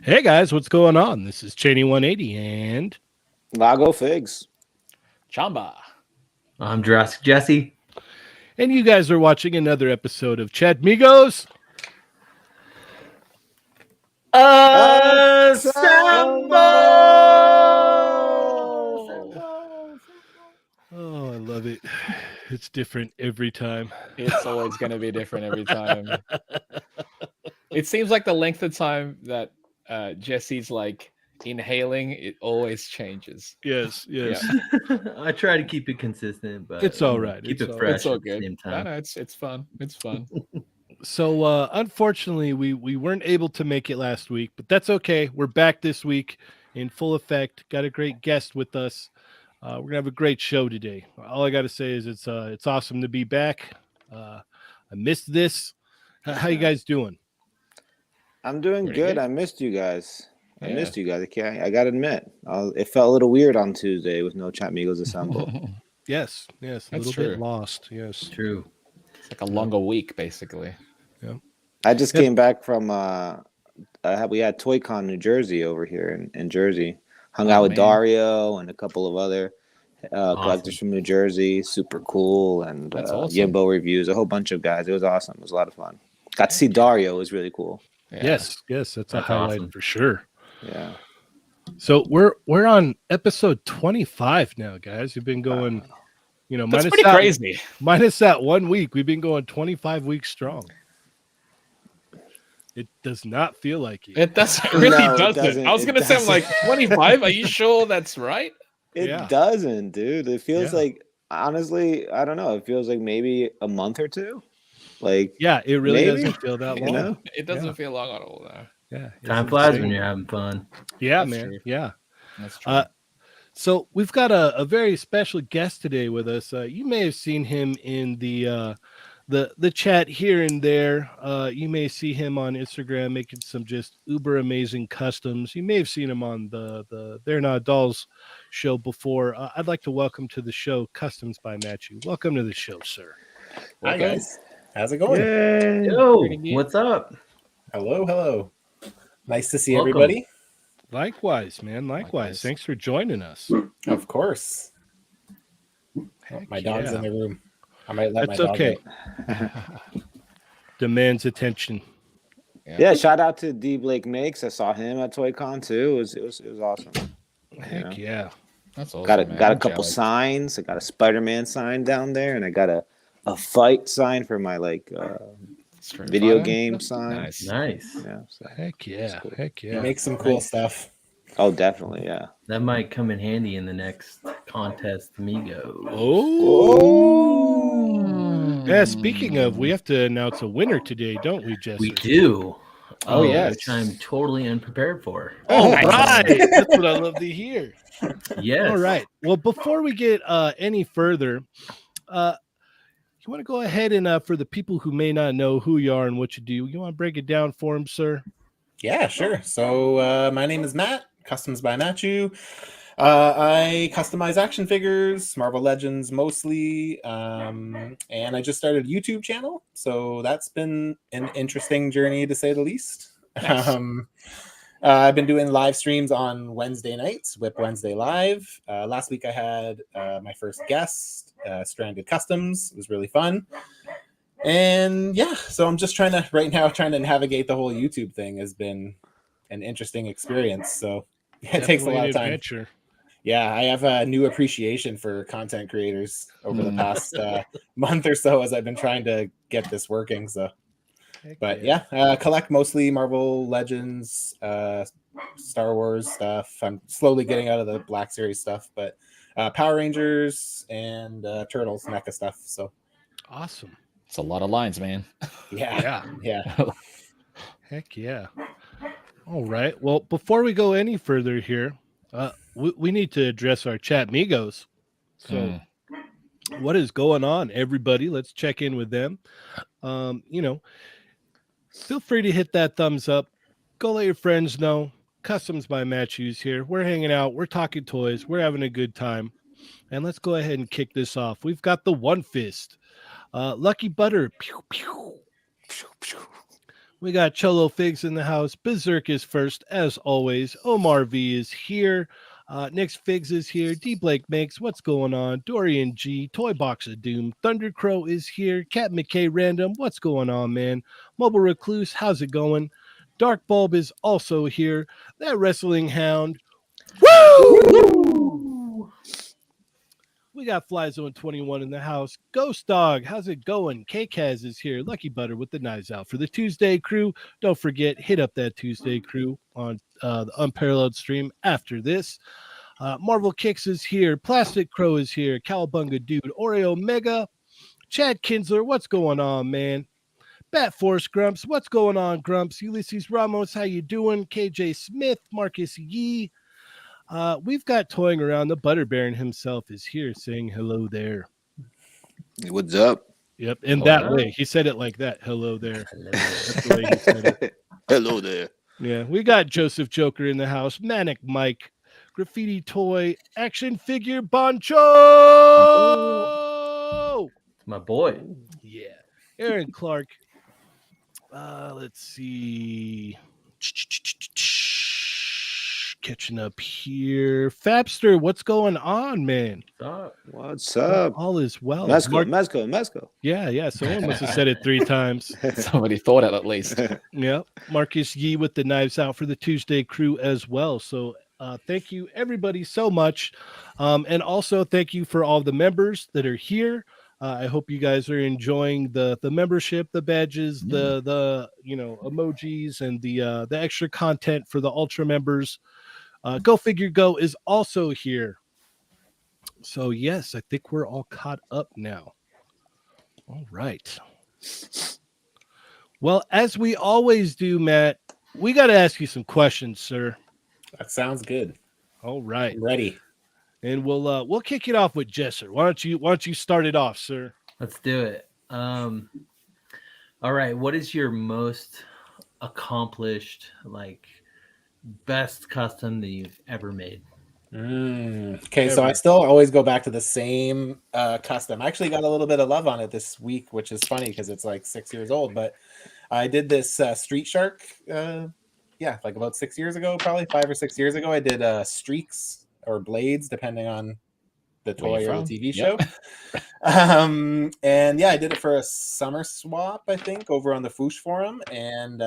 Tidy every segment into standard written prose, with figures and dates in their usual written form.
Hey guys, what's going on? This is Cheynee180 and Lago figs. Chamba. I'm Jurassic Jesse. you guys are watching another episode of Chatmigos. Oh, I love it. It's different every time. It's always going to be different every time. It seems like the length of time that Jesse's like inhaling, it always changes. Yes. I try to keep it consistent, but It's all right. Keep It's it all fresh It's all at the good. same No, time. no, it's fun. It's fun. So unfortunately, we weren't able to make it last week, but that's okay. We're back this week in full effect. Got a great guest with us. We're gonna have a great show today. All I got to say is it's awesome to be back. I missed this. How you guys doing? I'm doing Pretty good. good. I missed you guys. I Yeah. missed you guys. I gotta admit, it felt a little weird on Tuesday with no Chatmigos assembled. Yes, a That's little true. bit lost. Yes. True. It's like a longer week, basically. I just Yep. came back from we had ToyCon New Jersey over here in Jersey. Hung out with man. Dario and a couple of other collectors from New Jersey. Super cool, and That's awesome. Yimbo reviews. A whole bunch of guys. It was awesome. It was a lot of fun. Got to see Dario. It was really cool. Yeah. Yes, that's a That's highlight awesome. for sure. Yeah. So we're on episode 25 now, guys. We've been going, That's minus pretty that, crazy. minus that 1 week. We've been going 25 weeks strong. It does not feel like it. It really No, it doesn't. doesn't. I was It going to say, I'm like, 25? Are you sure that's right? It Yeah. doesn't, dude. It feels Yeah. like, honestly, I don't know. It feels like maybe a month or two. Like, Yeah, it really Maybe, doesn't feel that you long. know? It doesn't Yeah. feel long at all, though. Yeah, it's Time flies insane. when you're having fun. Yeah, That's man. true. Yeah. That's true. So we've got a very special guest today with us. You may have seen him in the chat here and there. You may see him on Instagram making some just uber amazing customs. You may have seen him on the They're Not Dolls show before. I'd like to welcome to the show Customs by Matthew. Welcome to the show, sir. Hi Welcome. guys, how's it going? Yo, Pretty neat. what's up? Hello. Nice to see Welcome. everybody. Likewise, man. Likewise. Likewise. Thanks for joining us. Of course. Heck My dog's yeah. in the room. I might let That's my dog okay. out. Demands attention. yeah, shout out to D Blake Makes. I saw him at ToyCon too. It was awesome. Heck yeah. That's awesome. Got a man. got a I'm couple jealous. signs. I got a Spider-Man sign down there, and I got a fight sign for my Street video Fighter? game sign. Nice. Nice. Yeah. So. Heck yeah. cool. Heck He yeah. makes some cool Nice. stuff. Oh, definitely. Yeah. That might come in handy in the next contest, Amigo. Oh. Yeah, speaking of, we have to announce a winner today, don't we, Jesse? We do. Oh, yes. Which I'm totally unprepared for. All Nice. right. That's what I love to hear. Yes. All right. Well, before we get any further, you want to go ahead and for the people who may not know who you are and what you do, you want to break it down for them, sir? Yeah, sure. So my name is Matt, Customs by Matthew. I customize action figures, Marvel Legends mostly, and I just started a YouTube channel. So that's been an interesting journey to say the least. Nice. I've been doing live streams on Wednesday nights, Whip Wednesday Live. Last week I had my first guest, Stranded Customs. It was really fun. And yeah, so I'm just trying to navigate the whole YouTube thing has been an interesting experience. So it takes a Definitely lot an of time. adventure. Yeah, I have a new appreciation for content creators over the past month or so as I've been trying to get this working. So, Heck but yeah, collect mostly Marvel Legends, Star Wars stuff. I'm slowly getting out of the Black Series stuff, but Power Rangers and Turtles, NECA stuff. So Awesome. It's a lot of lines, man. yeah. Heck yeah. All right. Well, before we go any further here, we need to address our Chatmigos. So what is going on, everybody? Let's check in with them. Feel free to hit that thumbs up. Go let your friends know. Customs by Matthews here. We're hanging out. We're talking toys. We're having a good time. And let's go ahead and kick this off. We've got the One Fist. Lucky Butter. Pew, pew. Pew, pew. We got Cholo Figs in the house. Berserk is first, as always. Omar V is here. Nick's Figs is here. D Blake makes what's going on. Dorian G, Toy Box of Doom. Thunder Crow is here. Cat McKay Random, what's going on, man? Mobile Recluse, how's it going? Dark Bulb is also here. That Wrestling Hound. Woo! We got Fly Zone 21 in the house. Ghost Dog, how's it going? K-Kaz is here. Lucky Butter with the knives out for the Tuesday crew. Don't forget, hit up that Tuesday crew on the Unparalleled stream after this. Marvel Kicks is here. Plastic Crow is here. Cowabunga Dude. Oreo Mega. Chad Kinsler, what's going on, man? Bat Force Grumps, what's going on, Grumps? Ulysses Ramos, how you doing? KJ Smith, Marcus Yee. We've got Toying Around. The Butter Baron himself is here saying hello there. What's up? Yep, in that way. He said it like that. Hello there. That's the way he said it. Hello there. Yeah, we got Joseph Joker in the house. Manic Mike. Graffiti Toy. Action Figure Boncho! My boy. Yeah. Aaron Clark. Let's see. Catching up here. Fabster, what's going on, man? What's up? All is well. Mesco. Yeah. Someone must have said it 3 times. Somebody thought it at least. Yep. Marcus Yee with the knives out for the Tuesday crew as well. So thank you, everybody, so much. And also thank you for all the members that are here. I hope you guys are enjoying the membership, the badges, the emojis, and the extra content for the Ultra members. Go Figure Go is also here. So yes, I think we're all caught up now. All right. Well, as we always do, Matt, we got to ask you some questions, sir. That sounds good. All right. I'm ready. And we'll kick it off with Jesser. Why don't you start it off, sir? Let's do it. All right. What is your most accomplished, best custom that you've ever made? Okay, so I still always go back to the same custom. I actually got a little bit of love on it this week, which is funny because it's like 6 years old. But I did this Street Shark, about 6 years ago, probably 5 or 6 years ago. I did streaks or blades, depending on the toy or the TV show. And yeah, I did it for a summer swap, I think, over on the Foosh forum. And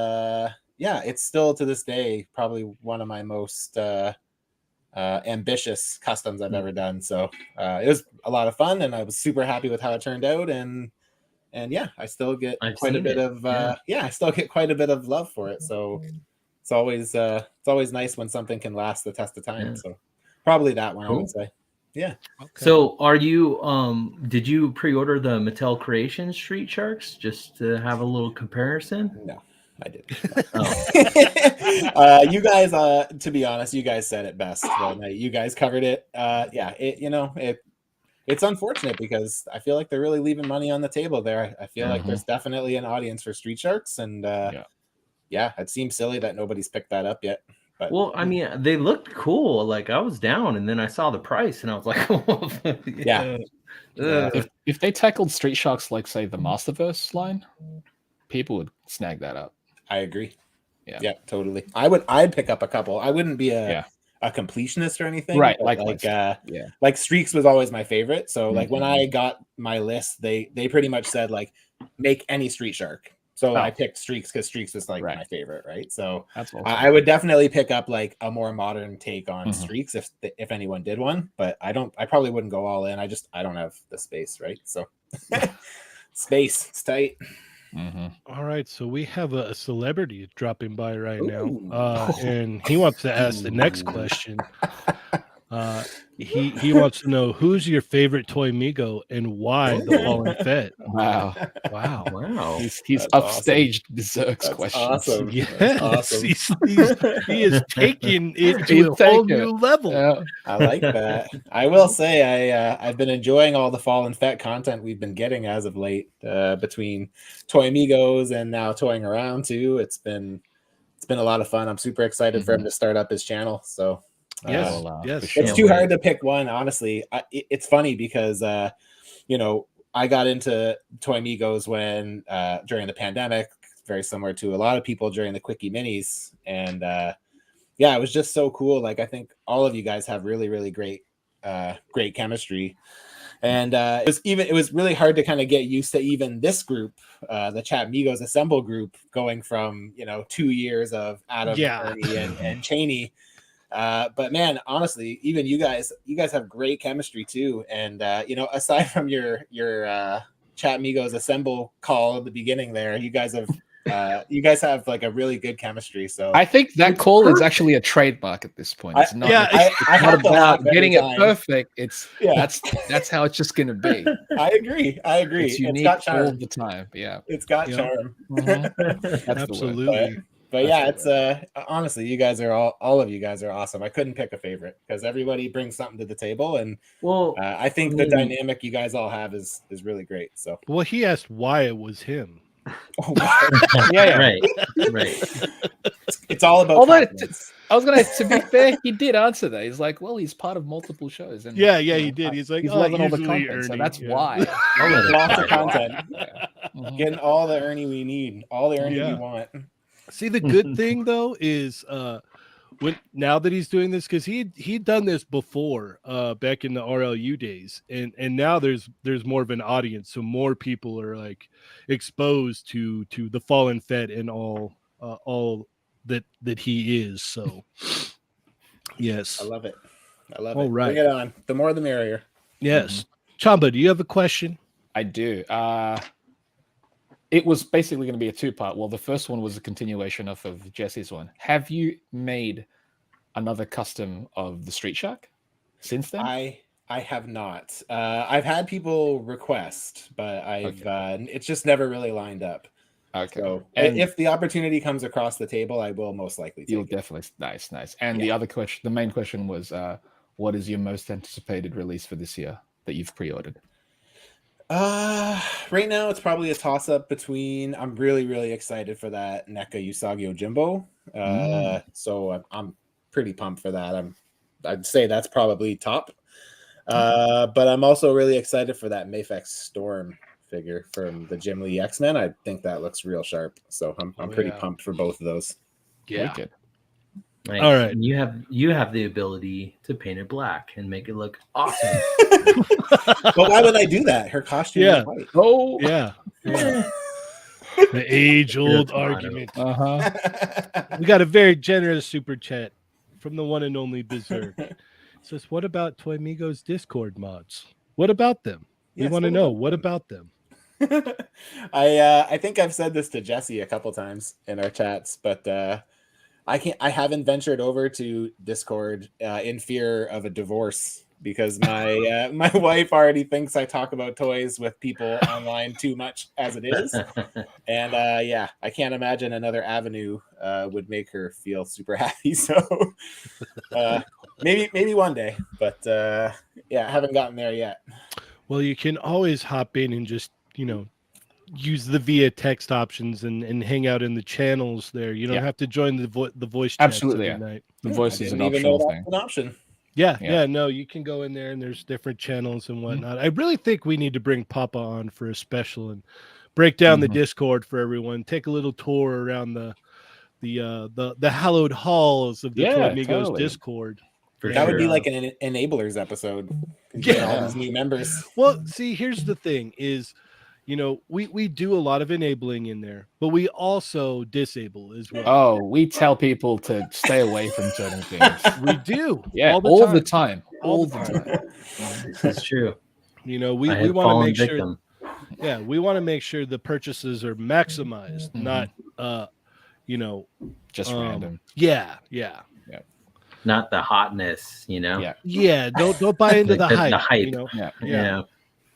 it's still to this day probably one of my most ambitious customs I've ever done. So it was a lot of fun, and I was super happy with how it turned out. And yeah, I still get quite a bit of I still get quite a bit of love for it. So it's always nice when something can last the test of time. So probably that one, I would say. Yeah. Okay. So are you did you pre-order the Mattel Creations Street Sharks just to have a little comparison? No, I didn't. Oh. You guys, to be honest, you guys said it best. You guys covered it. It's unfortunate because I feel like they're really leaving money on the table there. I feel like there's definitely an audience for Street Sharks, and it seems silly that nobody's picked that up yet. But, well, I mean, they looked cool. Like, I was down, and then I saw the price, and I was like, If they tackled Street Sharks like, say, the Masterverse line, people would snag that up. I agree. Yeah, totally. I'd pick up a couple. I wouldn't be a completionist or anything, right? Like Streaks was always my favorite. So like when I got my list, they pretty much said like make any Street Shark. So I picked Streaks because Streaks was like my favorite, right? So that's awesome. I would definitely pick up like a more modern take on Streaks if anyone did one, but I probably wouldn't go all in. I don't have the space, right? So space, it's tight. All right, so we have a celebrity dropping by right now, and he wants to ask the next question. He wants to know who's your favorite Toymigo and why the Fallen Fett. Wow. He's upstaged Berserk's question. Awesome. Yes, awesome. He is taking it to a whole new level. Yeah. I like that. I will say I've been enjoying all the Fallen Fett content we've been getting as of late, between Toymigos and now Toying Around too. It's been a lot of fun. I'm super excited for him to start up his channel. So yes, it's too hard to pick one, honestly. It's funny because I got into Toymigos when during the pandemic, very similar to a lot of people during the Quickie Minis. And yeah, it was just so cool. Like, I think all of you guys have really, really great chemistry. And it was really hard to kind of get used to even this group, the Chatmigos Assemble group, going from 2 years of Adam, Ernie, and Cheynee. But man, honestly, even you guys have great chemistry too. And aside from your Chatmigos Assemble call at the beginning there, you guys have like a really good chemistry. So I think that call is actually a trademark at this point. It's not. I It's not have to laugh about getting every it time. perfect. That's how it's just gonna be. I agree. It's unique got charm. all the time. Yeah, It's got charm. Mhm. That's the word. Absolutely. But yeah, it's honestly, you guys are all of you guys are awesome. I couldn't pick a favorite because everybody brings something to the table, and Well, I think the dynamic you guys all have is really great. So Well, he asked why it was him. Yeah. right. it's all about Although confidence. I was gonna, to be fair, he did answer that. He's like, well, he's part of multiple shows, and Yeah, he did. He's like, he's oh, loving all the usually content, so Ernie, that's yeah. why. I'll let it Lots of slide. content. Yeah. Mhm. Getting all the Ernie we need, all the Ernie we Yeah. want. See, the good thing though is now that he's doing this, because he'd done this before back in the RLU days, and now there's more of an audience, so more people are like exposed to the Fallen Fett and all that he is. So yes, I love it. All it. right. Bring it on. The more the merrier. yes. Chamba, do you have a question? I do. It was basically going to be a two-part. Well, the first one was a continuation of Jesse's one. Have you made another custom of the Street Shark since then? I have not. I've had people request, but it's just never really lined up. Okay. So And if the opportunity comes across the table, I will most likely you'll take it. definitely nice. And the other question, the main question was, what is your most anticipated release for this year that you've pre-ordered? Right now it's probably a toss-up between. I'm really, really excited for that NECA Usagi Ojimbo. So I'm pretty pumped for that. I'd say that's probably top. But I'm also really excited for that Mafex Storm figure from the Jim Lee X-Men. I think that looks real sharp. So I'm pretty pumped for both of those. Wicked. Nice. All right. And you have the ability to paint it black and make it look awesome. But why would I do that? Her costume is white. Oh. Yeah. The age-old Good motto. argument. Uh-huh. We got a very generous super chat from the one and only Berserk. It says, what about Chatmigos Discord mods? What about them? We Yes, want to know. What about them? I think I've said this to Jesse a couple times in our chats, but I haven't ventured over to Discord in fear of a divorce because my my wife already thinks I talk about toys with people online too much as it is, and I can't imagine another avenue would make her feel super happy. So maybe one day, but I haven't gotten there yet. Well, you can always hop in and just use the via text options and hang out in the channels there. You don't have to join the voice chats Absolutely, every night. The voice I is didn't an even know optional that thing. was an option. Yeah, no, you can go in there and there's different channels and whatnot. I really think we need to bring Papa on for a special and break down the Discord for everyone. Take a little tour around the hallowed halls of the Chatmigos totally. Discord. That would be like an enablers episode. All these new members. Well, see, here's the thing is, we do a lot of enabling in there, but we also disable as well. Oh, we tell people to stay away from certain things. We do. Yeah, all the time. All the time. That's true. We I want have to fallen make sure. victim. Yeah, we want to make sure the purchases are maximized, not Just random. Yeah. Not the hotness, Yeah, don't buy into the hype. The hype.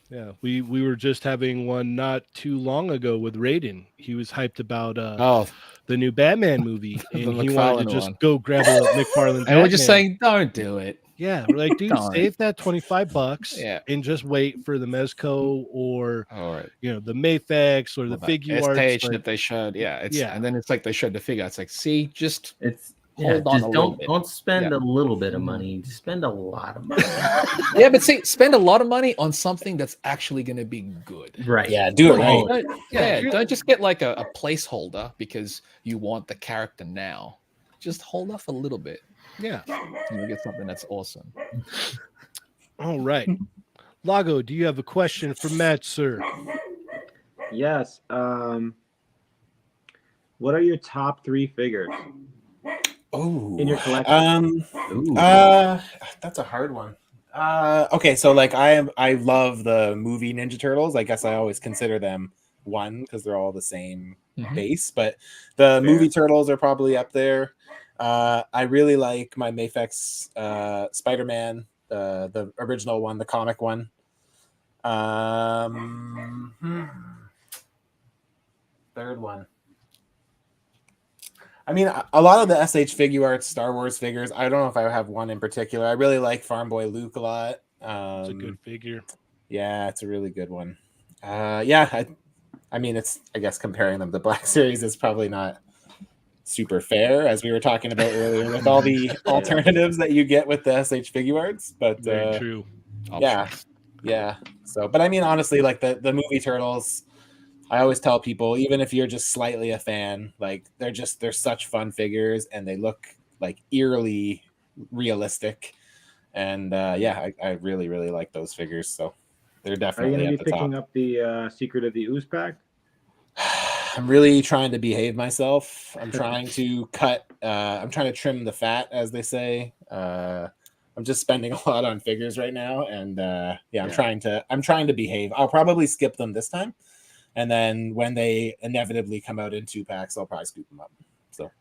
Yeah. We were just having one not too long ago with Raiden. He was hyped about the new Batman movie, and he wanted to just go grab a McFarlane. And we're just saying, don't do it. Yeah, we're like, dude, Don't. save that $25 and just wait for the Mezco or the Mafex or the figure arts. page that they showed. And then it's like they showed the figure. It's like, see, just It's hold on just a little don't bit. don't spend Yeah. a little bit of money. Spend a lot of money. Yeah, but see, spend a lot of money on something that's actually going to be good. Right. Yeah, do it Oh, right. Yeah, don't just get like a placeholder because you want the character now. Just hold off a little bit. Yeah. And you'll get something that's awesome. All right. Lago, do you have a question for Matt, sir? Yes. What are your top 3 figures Oh, in your collection? Ooh. That's a hard one. Okay, so like I love the movie Ninja Turtles. I guess I always consider them one because they're all the same Mhm. base, but the movie Turtles are probably up there. I really like my Mafex Spider-Man, the original one, the comic one. Third one. I mean, a lot of the SH figure arts, Star Wars figures. I don't know if I have one in particular. I really like Farm Boy Luke a lot. It's a good figure. Yeah, it's a really good one. Yeah, I mean, it's, I guess comparing them to Black Series is probably not super fair, as we were talking about earlier, with all the alternatives that you get with the SH figure arts. But Very true. yeah. So, but I mean, honestly, like the movie Turtles, I always tell people, even if you're just slightly a fan, like they're such fun figures and they look like eerily realistic. And yeah, I really, really like those figures. So they're Are you definitely going to at be the picking top. up the Secret of the Ooze pack? I'm really trying to behave myself. I'm trying to I'm trying to trim the fat, as they say. I'm just spending a lot on figures right now. And yeah, I'm trying to behave. I'll probably skip them this time. And then when they inevitably come out in 2-packs, I'll probably scoop them up. So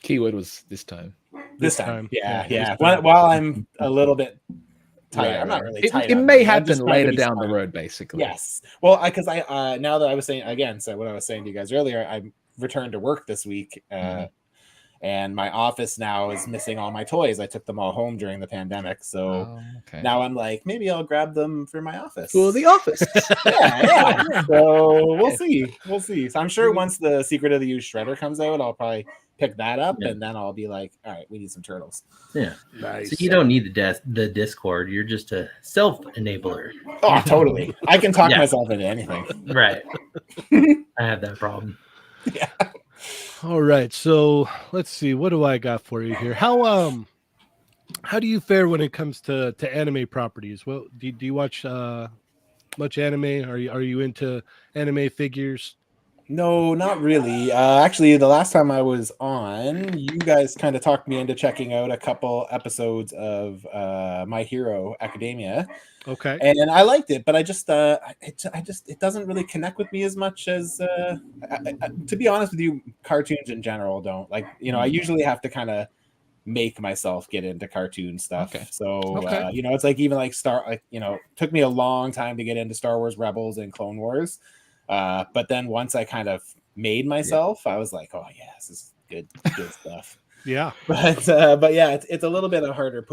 Keyword was this time. this time. Yeah. this time. While I'm a little bit tight. Right, I'm not right. really tight. It on may money. I'm just happen trying to later be down the smart. road, basically. Yes. Well, because I now that I was saying again, so what I was saying to you guys earlier, I returned to work this week, and my office now is missing all my toys. I took them all home during the pandemic, so Okay. now I'm like, maybe I'll grab them for my office. For the office. yeah. So we'll see. So I'm sure once the Secret of the Ooze Shredder comes out, I'll probably pick that up, and then I'll be like, all right, we need some turtles. Yeah. Nice. So you don't need the Discord. You're just a self-enabler. Oh, totally. I can talk myself into anything. Right. I have that problem. Yeah. All right. So let's see. What do I got for you here? How do you fare when it comes to anime properties? Well, do you watch much anime? Are you into anime figures? No, not really. Actually, the last time I was on, you guys kind of talked me into checking out a couple episodes of My Hero Academia, Okay. and I liked it. But I just, it doesn't really connect with me as much as, to be honest with you, cartoons in general don't. Like, I usually have to kind of make myself get into cartoon stuff. Okay. So, Okay. it's like even like took me a long time to get into Star Wars Rebels and Clone Wars. But then once I kind of made myself, I was like, oh yeah, this is good stuff. Yeah. But yeah, it's a little bit of harder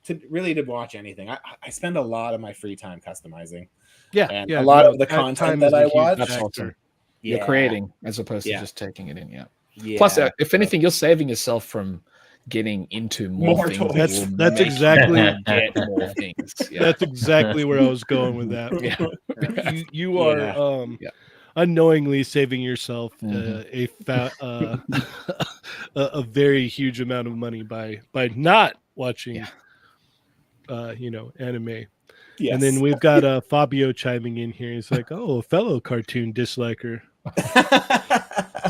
to watch anything. I spend a lot of my free time customizing. Yeah. And yeah. a lot No, of the time content is that a I huge watch. That's factor. awesome. You're creating as opposed to Yeah. just taking it in. Yeah. Yeah. Plus, if anything, you're saving yourself from getting into more things. toys. That will That's make exactly- you get more things. Yeah. That's exactly where I was going with that. Yeah. You are unknowingly saving yourself a very huge amount of money by not watching anime. Yes. And then we've got Fabio chiming in here. He's like, oh, a fellow cartoon disliker.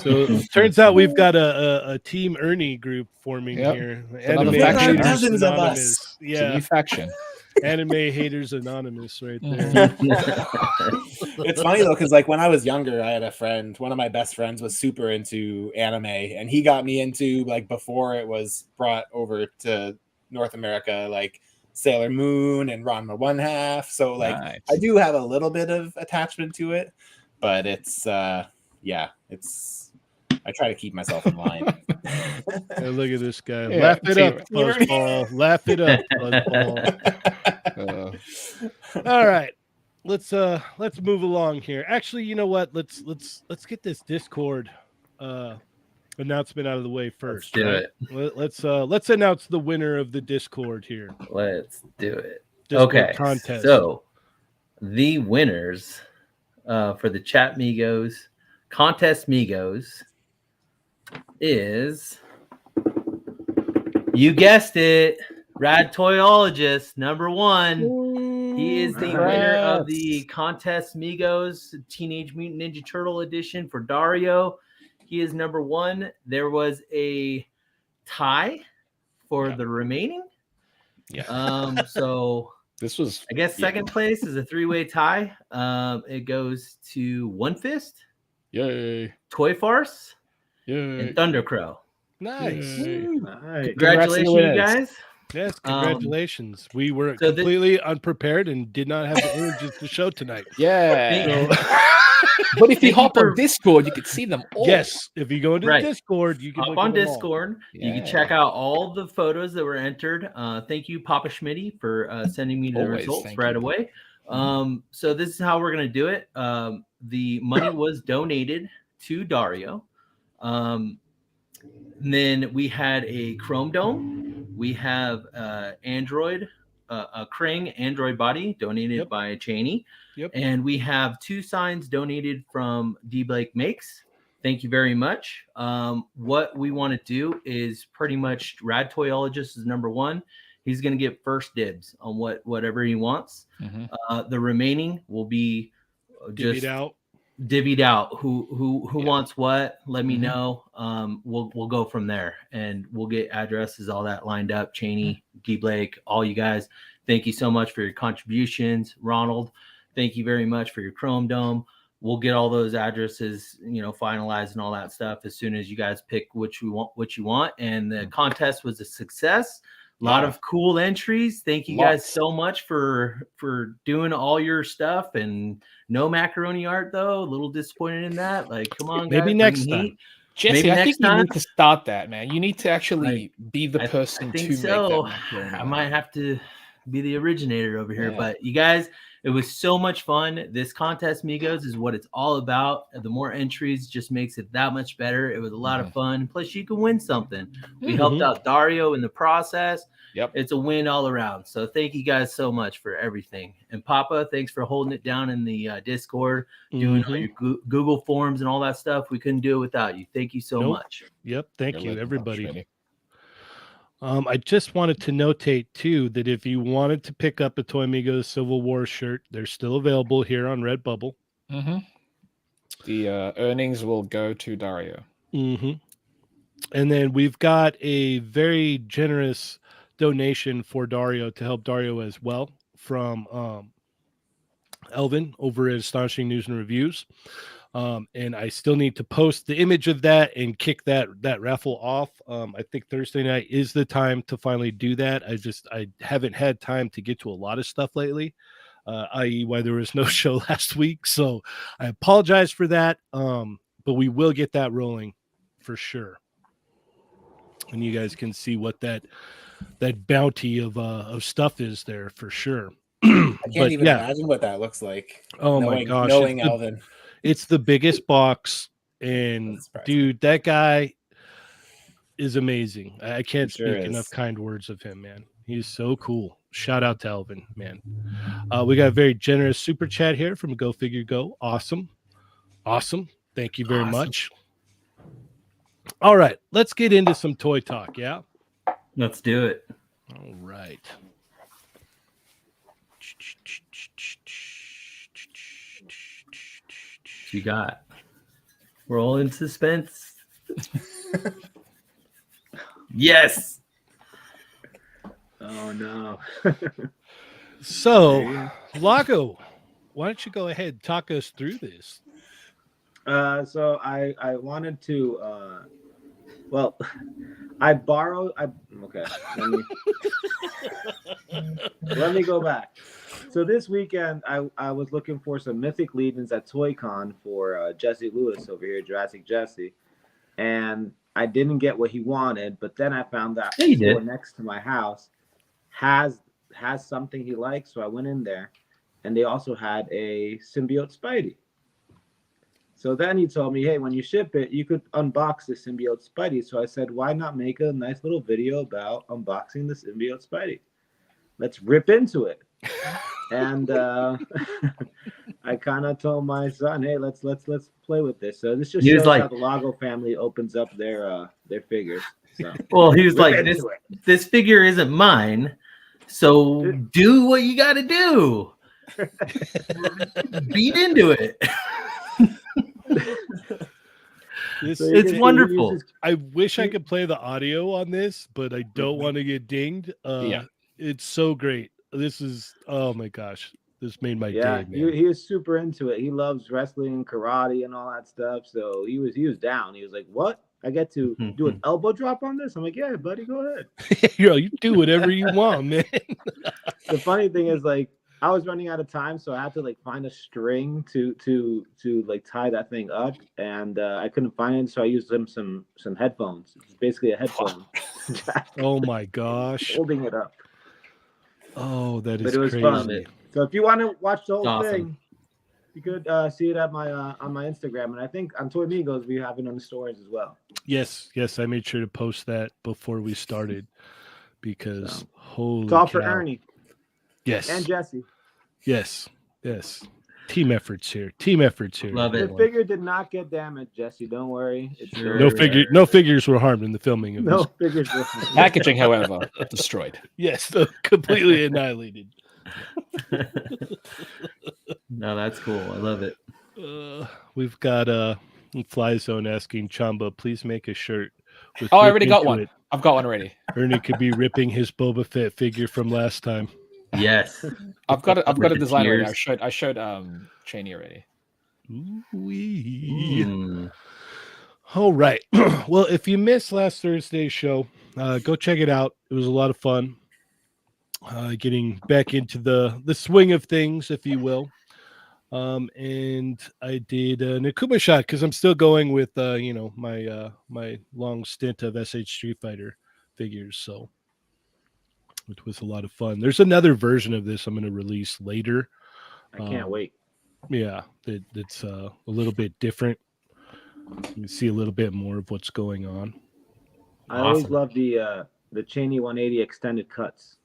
So it turns out we've got a Team Ernie group forming here. another Anime faction. Haters Dozens of Anonymous. us. It's a Yeah, new faction. Anime Haters Anonymous right there. It's funny though, because like when I was younger, I had a friend, one of my best friends was super into anime, and he got me into, like, before it was brought over to North America, like Sailor Moon and Ranma One Half. So like Nice. I do have a little bit of attachment to it, but it's I try to keep myself in line. Hey, look at this guy. Yeah, Laugh it see, up, Buzzball. Laugh it up, Buzzball. All right. Let's move along here. Actually, you know what? Let's get this Discord announcement out of the way first. do right? it. Let's announce the winner of the Discord here. Let's do it. Discord Okay, contest. so the winners for the Chatmigos contest Migos is, you guessed it, Rad Toyologist #1. He is the winner of the contest Migos Teenage Mutant Ninja Turtle edition for Dario. He is #1. There was a tie for the remaining. Yeah. So This was, I guess second place is a 3-way tie. It goes to One Fist, yay, Toy Farce, yay. and Thundercrow. Nice. Yay. Nice. Congratulations, you winners. guys. Yes, congratulations. We were so completely unprepared and did not have the images to show tonight. Yeah. So, But if you Thank hop you on for- Discord, you can see them all. yes, if you go into Right. Discord, you can Hop look on at them all. Discord. You can Yeah. check out all the photos that were entered. Thank you, Papa Schmitty, for sending me the Always, results thank right you. away. So this is how we're going to do it. The money was donated to Dario. And then we had a Chrome Dome. We have Android, a Krang Android body donated by Cheynee. Yep. And we have 2 signs donated from D. Blake Makes. Thank you very much. What we want to do is pretty much Rad Toyologist is #1. He's going to get first dibs on whatever he wants. Mhm. The remaining will be just divvied out. Who wants what? Let me know. We'll go from there, and we'll get addresses, all that lined up. Cheynee, D. Blake, all you guys. Thank you so much for your contributions, Ronald. Thank you very much for your Chrome Dome. We'll get all those addresses, finalized and all that stuff as soon as you guys pick what you want. And the contest was a success. A lot of cool entries. Thank you guys so much for doing all your stuff. And no macaroni art though. A little disappointed in that. Like, come on, Maybe guys, next bring time. heat. Jesse, Maybe I next think you time. need to start that, man. You need to actually be the I person think to so. make that macaroni. I might have to be the originator over here. Yeah. But you guys, it was so much fun. This contest, Migos, is what it's all about. The more entries just makes it that much better. It was a lot of fun. Plus, you can win something. We helped out Dario in the process. Yep. It's a win all around. So thank you guys so much for everything. And Papa, thanks for holding it down in the Discord, doing all your Google forms and all that stuff. We couldn't do it without you. Thank you so much. Yep. Thank you, welcome, everybody. Schmitty. I just wanted to notate too that if you wanted to pick up a Toy Migos Civil War shirt, they're still available here on Redbubble. The earnings will go to Dario. And then we've got a very generous donation for Dario to help Dario as well from Elvin over at Astonishing News and Reviews. And I still need to post the image of that and kick that raffle off. I think Thursday night is the time to finally do that. I haven't had time to get to a lot of stuff lately, i.e. why there was no show last week. So I apologize for that. But we will get that rolling for sure. And you guys can see what that bounty of stuff is there for sure. I can't even imagine what that looks like. Oh my gosh. Knowing Alvin. It's the biggest box, and dude, that guy is amazing. I can't speak enough kind words of him, man. He's so cool. Shout out to Elvin, man. We got a very generous super chat here from Go Figure Go. Awesome. Thank you very much. All right, let's get into some toy talk. Yeah, let's do it. All right. You got. We're all in suspense. Yes. Oh no. So, Lago, why don't you go ahead and talk us through this? So I wanted to well, I borrowed okay. Let me go back. So this weekend I was looking for some Mythic Legions at ToyCon for Jesse Lewis over here, Jurassic Jessie, and I didn't get what he wanted, but then I found that the store next to my house has something he likes, so I went in there, and they also had a symbiote Spidey. So then he told me, hey, when you ship it, you could unbox the symbiote Spidey. So I said, why not make a nice little video about unboxing the symbiote Spidey? Let's rip into it. And I kind of told my son, hey, let's play with this. So this just He was shows like- how the Lago family opens up their figures. So Well, he was rip like, into it. this figure isn't mine, so do what you got to do. Beat into it. This, So you It's can- wonderful. he uses- I wish I could play the audio on this, but I don't want to get dinged. Yeah. It's so great. This is, oh my gosh, this made my Yeah, day, man. he is super into it. He loves wrestling, karate, and all that stuff. So he was down. He was like, "What? I get to do an elbow drop on this?" I'm like, "Yeah, buddy, go ahead." You do whatever you want, man. The funny thing is, like, I was running out of time, so I had to like find a string to like tie that thing up, and I couldn't find it, so I used some headphones. It's basically a headphone jack Oh my gosh. holding it up. Oh, that is But it was crazy. fun. So if you want to watch the whole Awesome. thing, you could see it at my on my Instagram, and I think on Chatmigos we have it on the stories as well. Yes, I made sure to post that before we started because So, holy It's all cow. for Ernie Yes, and Jesse. yes. Team efforts here. Love it. The figure did not get damaged, Jesse. Don't worry. It's Sure. No figures were harmed in the filming of no this. figures. Were Packaging, however, destroyed. Yes, completely annihilated. No, that's cool. I love it. We've got Fly Zone asking Chamba, please make a shirt. With Oh, I Rip already got into one. it. I've got one already. Ernie could be ripping his Boba Fett figure from last time. Yes. I've got a With the design already. tears. I showed Cheynee already. Ooh-wee. Mm. All right. Well, if you missed last Thursday's show, go check it out. It was a lot of fun. Getting back into the swing of things, if you will. And I did an Akuma shot because I'm still going with my long stint of SH Street Fighter figures. So it was a lot of fun. There's another version of this I'm going to release later. I can't wait. Yeah, it's a little bit different. You can see a little bit more of what's going on. I always Awesome. love the Cheynee180 extended cuts.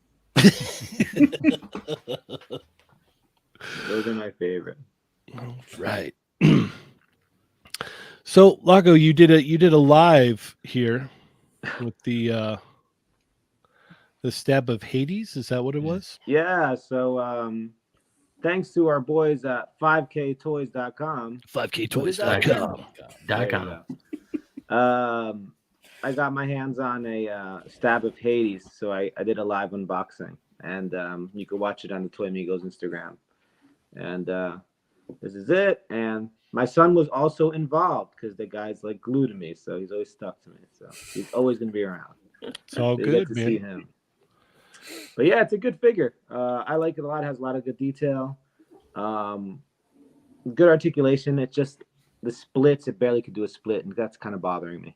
Those are my favorite. All right. So Lago, you did a live here with the stab of Hades. Is that what it was? Yeah. So thanks to our boys at 5ktoys.com. 5ktoys.com. There you go. I got my hands on a stab of Hades, so I did a live unboxing, and you can watch it on the Chatmigos Instagram. And this is it. And my son was also involved because the guy's like glue to me, so he's always stuck to me. So he's always gonna be around. It's all They good, get to see man. him. But yeah, it's a good figure. I like it a lot. It has a lot of good detail. Good articulation. It's just the splits. It barely could do a split, and that's kind of bothering me.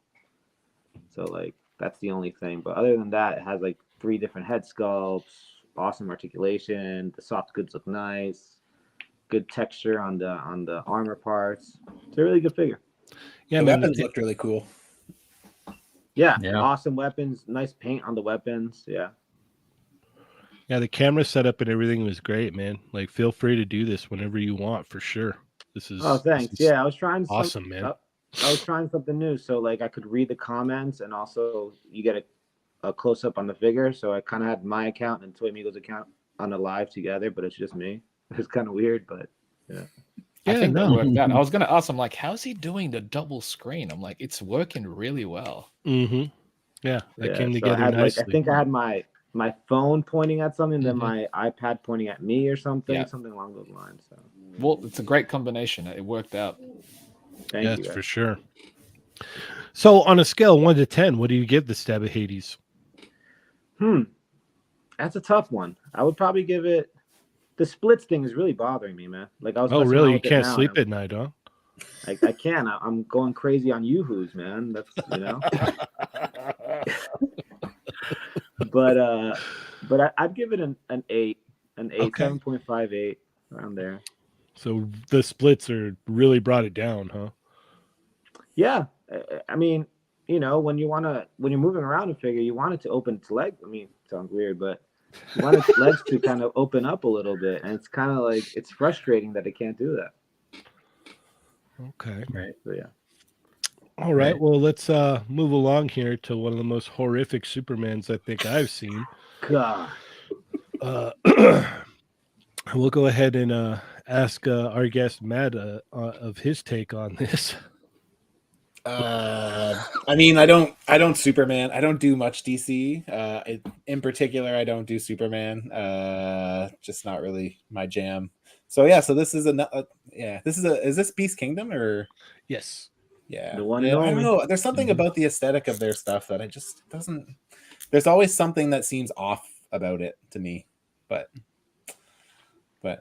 So like that's the only thing. But other than that, it has like 3 different head sculpts. Awesome articulation. The soft goods look nice. Good texture on the armor parts. It's a really good figure. Yeah, The man. weapons looked really cool. Yeah, Yeah. awesome weapons. Nice paint on the weapons. Yeah. Yeah, the camera setup and everything was great, man. Like, feel free to do this whenever you want, for sure. This is Oh, thanks. this is Yeah, I was trying awesome, man. I was trying something new, so like I could read the comments, and also you get a close up on the figure. So I kind of had my account and Chatmigo's account on the live together, but it's just me. It's kind of weird, but yeah. I Yeah, think that no. worked out. I was going to ask him, like, how's he doing the double screen? I'm like, it's working really well. Mm-hmm. Yeah, that came So together I had nicely. I think I had my phone pointing at something, then Mhm. my iPad pointing at me or something, Yeah. something along those lines. So Well, it's a great combination. It worked out. thank Yes, you. Guys. for sure. So on a scale of 1 to 10, what do you give the stab of Hades? That's a tough one. I would probably give it. The splits thing is really bothering me, man. Like I was. Oh, messing really? around You with it can't now, sleep and at night, huh? I can't. I'm going crazy on Yoo-hoos, man. That's But I'd give it an 8, Okay. 7.58 around there. So the splits are really brought it down, huh? Yeah, I mean, when when you're moving around a figure, you want it to open its leg. I mean, it sounds weird, but you want its legs to kind of open up a little bit, and it's kind of like it's frustrating that it can't do that. Okay. Right. So yeah. All right. Well, let's move along here to one of the most horrific Supermans I think I've seen. God. We'll go ahead and ask our guest Matt of his take on this. I mean, I don't Superman. I don't do much DC. In particular, I don't do Superman. Just not really my jam. So yeah, so this is is this Beast Kingdom or Yes. yeah? The one and I don't only. know. There's something about the aesthetic of their stuff that I just doesn't. There's always something that seems off about it to me, but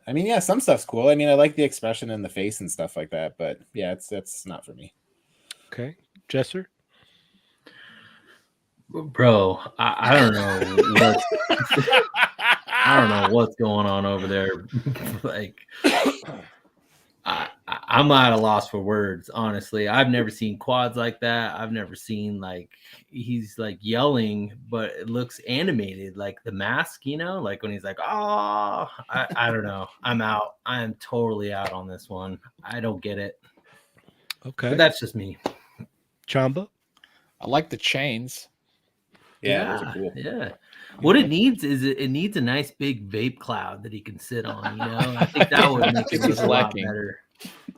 I mean, yeah, some stuff's cool. I mean, I like the expression in the face and stuff like that, but yeah, it's not for me. Okay, Jesser. Bro, I don't know I don't know what's going on over there. Like, I'm at a loss for words, honestly. I've never seen quads like that. I've never seen like he's like yelling, but it looks animated, like the mask, like when he's like, oh, I don't know. I'm out. I am totally out on this one. I don't get it. Okay. But that's just me. Chamba. I like the chains. Yeah, those are cool. Yeah. What it needs is it needs a nice big vape cloud that he can sit on. I think that would make it look a lot better.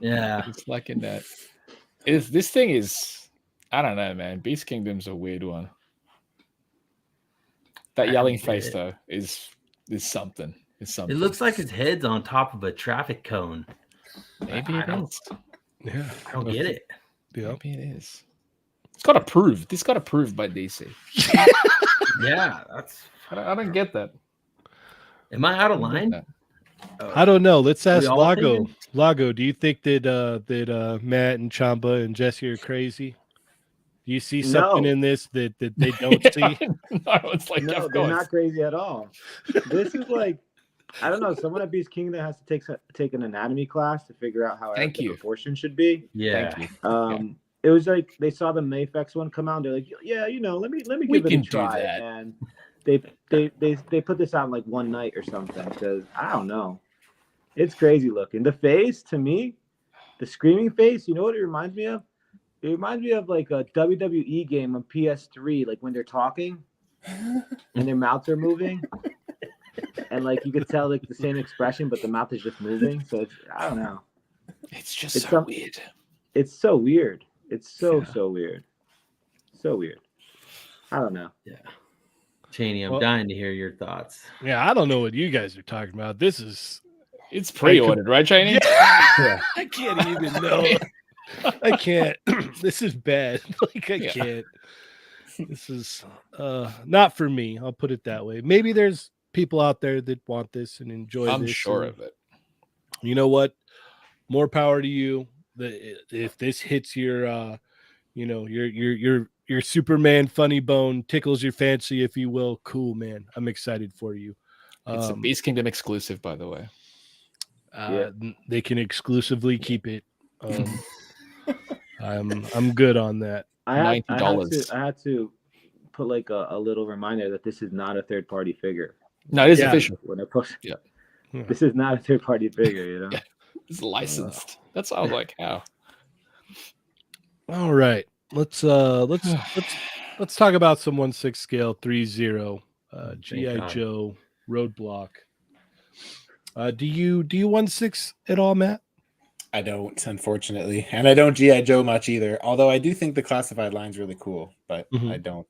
Yeah, it's lacking that. This thing is, I don't know, man. Beast Kingdom's a weird one. That yelling face though is something. It's something. It looks like his head's on top of a traffic cone. Maybe it is. Yeah, I don't get it. Yeah, maybe it is. It's got approved. This got approved by DC. Yeah, that's. I don't get that. Am I out of line? I don't know. Let's ask Lago. Thinking? Lago, do you think that Matt and Chamba and Jesse are crazy? Do you see something in this that they don't see? No, it's like no, they're not crazy at all. This is like, I don't know. Someone at Beast Kingdom has to take an anatomy class to figure out how the proportion should be. Yeah. Thank you. It was like they saw the Mayfex one come out. They're like, yeah, let me give it a try. And they put this out in like one night or something because I don't know. It's crazy looking. The face, to me, the screaming face, you know what it reminds me of? It reminds me of like a WWE game on PS3, like when they're talking and their mouths are moving. And like you could tell like the same expression, but the mouth is just moving. So I don't know. It's just so weird. It's so weird. It's so weird. So weird. I don't know. Yeah. Cheynee, I'm dying to hear your thoughts. Yeah, I don't know what you guys are talking about. It's pre-ordered, right, Cheynee? Yeah. I can't even know. I can't. This is bad. Like I can't. This is not for me. I'll put it that way. Maybe there's people out there that want this and enjoy this. I'm sure of it. You know what? More power to you. If this hits your your Superman funny bone, tickles your fancy, if you will, cool, man. I'm excited for you. It's a Beast Kingdom exclusive, by the way. They can exclusively keep it. I'm good on that. $90. I had to put like a little reminder that this is not a third party figure. No, it is official. When I post, this is not a third party figure. It's licensed. That's why I was like, how? All right, let's talk about some 1/6 scale 3-0 GI Joe Roadblock. Do you 1/6 at all, Matt? I don't, unfortunately, and I don't GI Joe much either. Although I do think the classified line's really cool, but I don't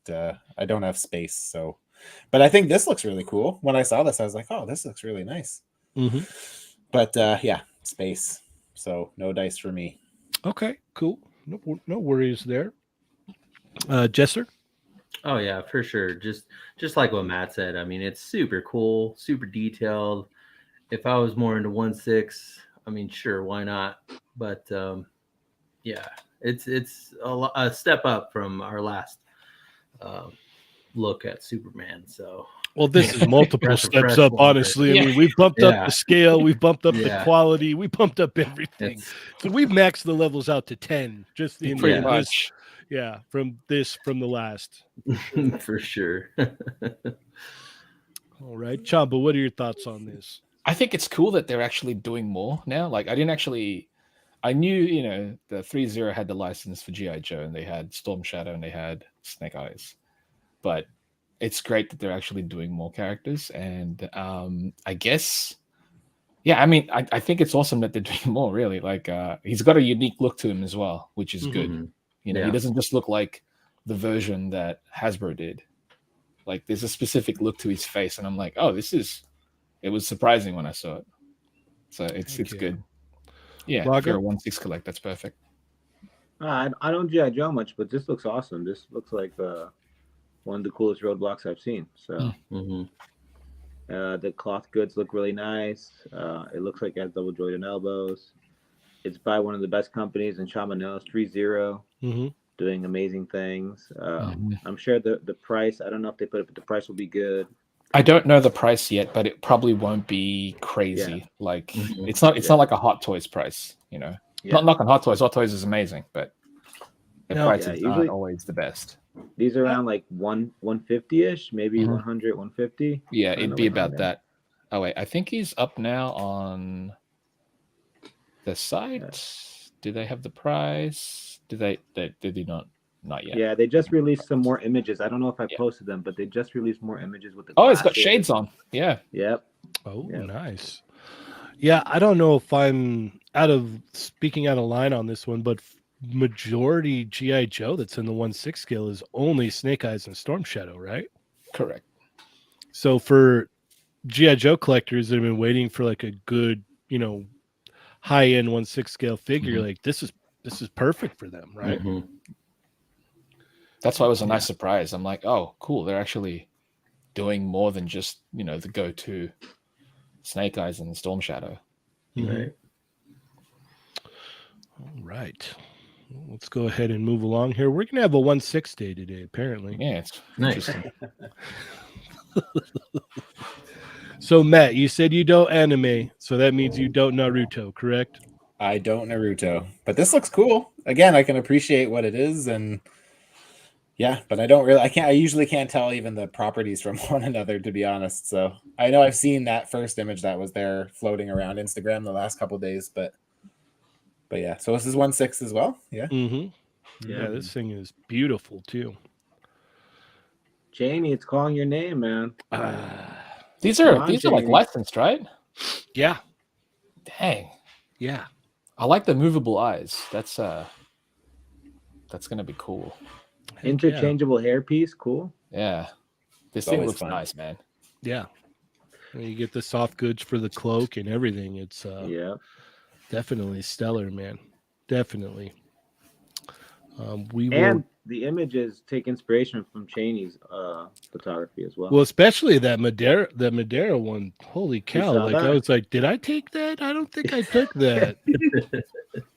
have space. So, but I think this looks really cool. When I saw this, I was like, oh, this looks really nice. But space. So no dice for me. Okay, cool. No worries there. Jesser? Oh yeah, for sure. Just like what Matt said. I mean, it's super cool, super detailed. If I was more into 1/6, I mean, sure, why not? But it's a step up from our last look at Superman. So Well, this is multiple Breath of steps fresh up, water. honestly. I Yeah. mean, we've bumped up Yeah. the scale, we've bumped up the Yeah. quality, we bumped up everything. It's So we've maxed the levels out to 10 just in Pretty this. much. Yeah, from the last. for sure. All right, Chamba, what are your thoughts on this? I think it's cool that they're actually doing more now. Like I knew, the 3-0 had the license for G.I. Joe and they had Storm Shadow and they had Snake Eyes. But it's great that they're actually doing more characters. And I guess, yeah, I mean, I think it's awesome that they're doing more, really. Like, he's got a unique look to him as well, which is good. Mhm. He Yeah. doesn't just look like the version that Hasbro did. Like, there's a specific look to his face. And I'm like, oh, it was surprising when I saw it. So it's Thank you. good. Yeah, Lago? if you're a 1/6 collect, that's perfect. I don't G.I. Joe much, but this looks awesome. This looks like one of the coolest roadblocks I've seen. So Mhm. the cloth goods look really nice. It looks like it has double jointed elbows. It's by one of the best companies in Chamba knows, 3-0, Mm-hmm. doing amazing things. Mhm. I'm sure the price, I don't know if they put it, but the price will be good. I don't know the price yet, but it probably won't be crazy. Yeah. Like Mhm. it's not like a Hot Toys price, Yeah. Not knocking Hot Toys. Hot Toys is amazing, but the No, prices usually- aren't always the best. These are around like 150-ish, maybe Mhm. 100, 150. Yeah, Kinda it'd be like about that. that. Oh wait, I think he's up now on the site. Do they have the price? Did they not? Not yet. Yeah, they just released some more images. I don't know if I Yeah. posted them, but they just released more images with the Oh, it's got glasses. shades on. Yeah. Yep. Oh, Yeah. nice. Yeah, I don't know if I'm speaking out of line on this one, but majority G.I. Joe that's in the 1/6 scale is only Snake Eyes and Storm Shadow, right? Correct. So for G.I. Joe collectors that have been waiting for like a good, high end 1/6 scale figure, Mhm. like this is perfect for them, right? Mhm. That's why it was a nice surprise. I'm like, oh, cool. They're actually doing more than just, the go-to Snake Eyes and Storm Shadow. Mhm. Right. All right. Well, let's go ahead and move along here. We're gonna have a 1/6 day today, apparently. Yeah, it's Nice. interesting. So Matt, you said you don't anime, so that means you don't Naruto, correct? I don't Naruto, but this looks cool. Again, I can appreciate what it is, and yeah, but I usually can't tell even the properties from one another, to be honest. So I know I've seen that first image that was there floating around Instagram the last couple of days, but yeah. So this is 1/6 as well. Yeah. Mm-hmm. Yeah, this thing is beautiful too. Cheynee, it's calling your name, man. These Come are on, like Jamie. licensed, right? Yeah, Dang. yeah. I like the movable eyes. That's gonna be cool. Heck Interchangeable hairpiece, cool. Yeah. This It's thing always looks fun. nice, man. Yeah. And you get the soft goods for the cloak and everything. It's Yeah. definitely stellar, man. Definitely. We will. And the images take inspiration from Cheynee's photography as well. Well, especially that Madeira one. Holy cow! saw Like I that? was like, did I take that? I don't think I took that.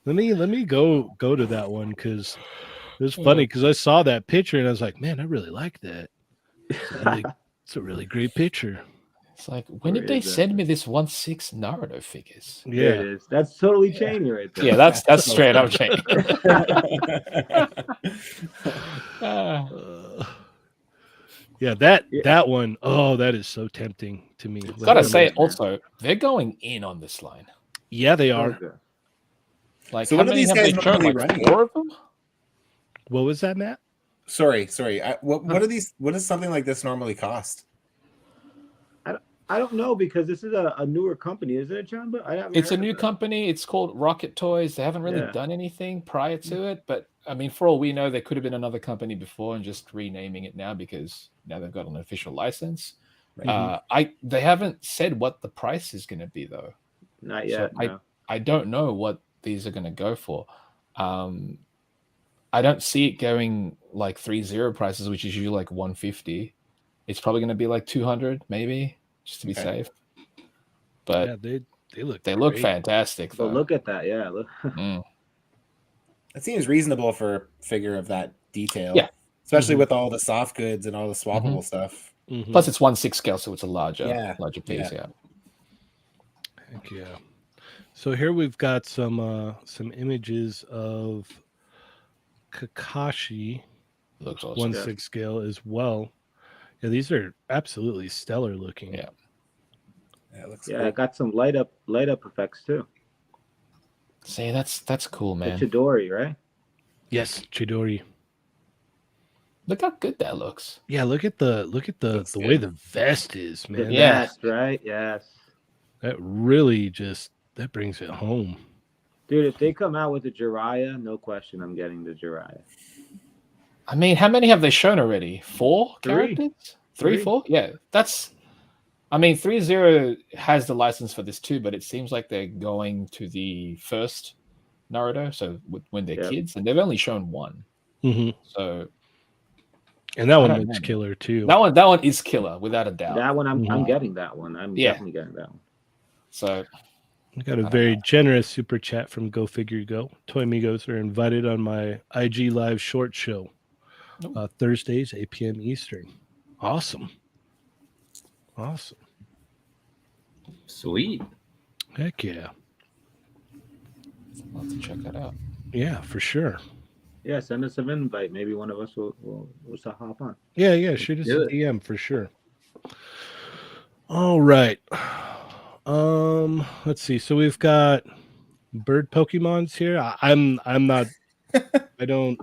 let me go to that one because it was funny because I saw that picture and I was like, man, I really like that. It's a really great picture. It's like, when Where did they is that? send me this 1/6 Naruto figures? There Yeah. it is. That's totally Cheynee right there. Yeah, that's straight up change. Yeah, that one. Oh, that is so tempting to me. Gotta Like, say, also, they're going in on this line. yeah, they So are. good. Like, So how what are many these have they guys shown? normally Like running? 4 of them? What was that, Matt? Sorry. What are these? What does something like this normally cost? I don't know because this is a newer company, isn't it, Chamba? I haven't It's a heard of new it. company. It's called Rocket Toys. They haven't really Yeah. done anything prior to it, but I mean, for all we know, there could have been another company before and just renaming it now because now they've got an official license. They haven't said what the price is going to be though. Not yet. So no. I don't know what these are going to go for. I don't see it going like 3-0 prices, which is usually like 150. It's probably going to be like 200, maybe, just to be safe. But Yeah, they look look great. fantastic, though. But look at that. Yeah. Look. Mm. It seems reasonable for a figure of that detail. Yeah. especially with all the soft goods and all the swappable stuff. Plus, it's 1/6 scale, so it's a larger piece. Yeah. Heck yeah. So here we've got some images of Kakashi Looks awesome. 1/6 scale as well. Yeah, these are absolutely stellar looking. Yeah. Yeah, it looks Yeah, cool. I got some light up effects too. See, that's cool, man. The Chidori, right? Yes, Chidori. Look how good that looks. Yeah, look at the Looks way good. the vest is, The man. Yeah. vest, right? Yes. That really that brings it home. Dude, if they come out with a Jiraiya, no question, I'm getting the Jiraiya. I mean, how many have they shown already? 4 Three. characters? Three. 4? Yeah, that's. I mean, 3-0 has the license for this too, but it seems like they're going to the first Naruto, so when they're kids, and they've only shown 1. So, and that I one don't looks know. killer too. That one is killer without a doubt. That one, I'm getting that one. I'm definitely getting that one. So, we got a very generous super chat from Go Figure Go. Toymigos are invited on my IG Live short show Thursdays, 8 p.m. Eastern. Awesome. Sweet. Heck yeah. I'll have to check that out. Yeah, for sure. Yeah, send us an invite. Maybe one of us will hop on. Yeah. Shoot us a DM for sure. All right. Let's see. So we've got bird Pokemons here. I'm not. I don't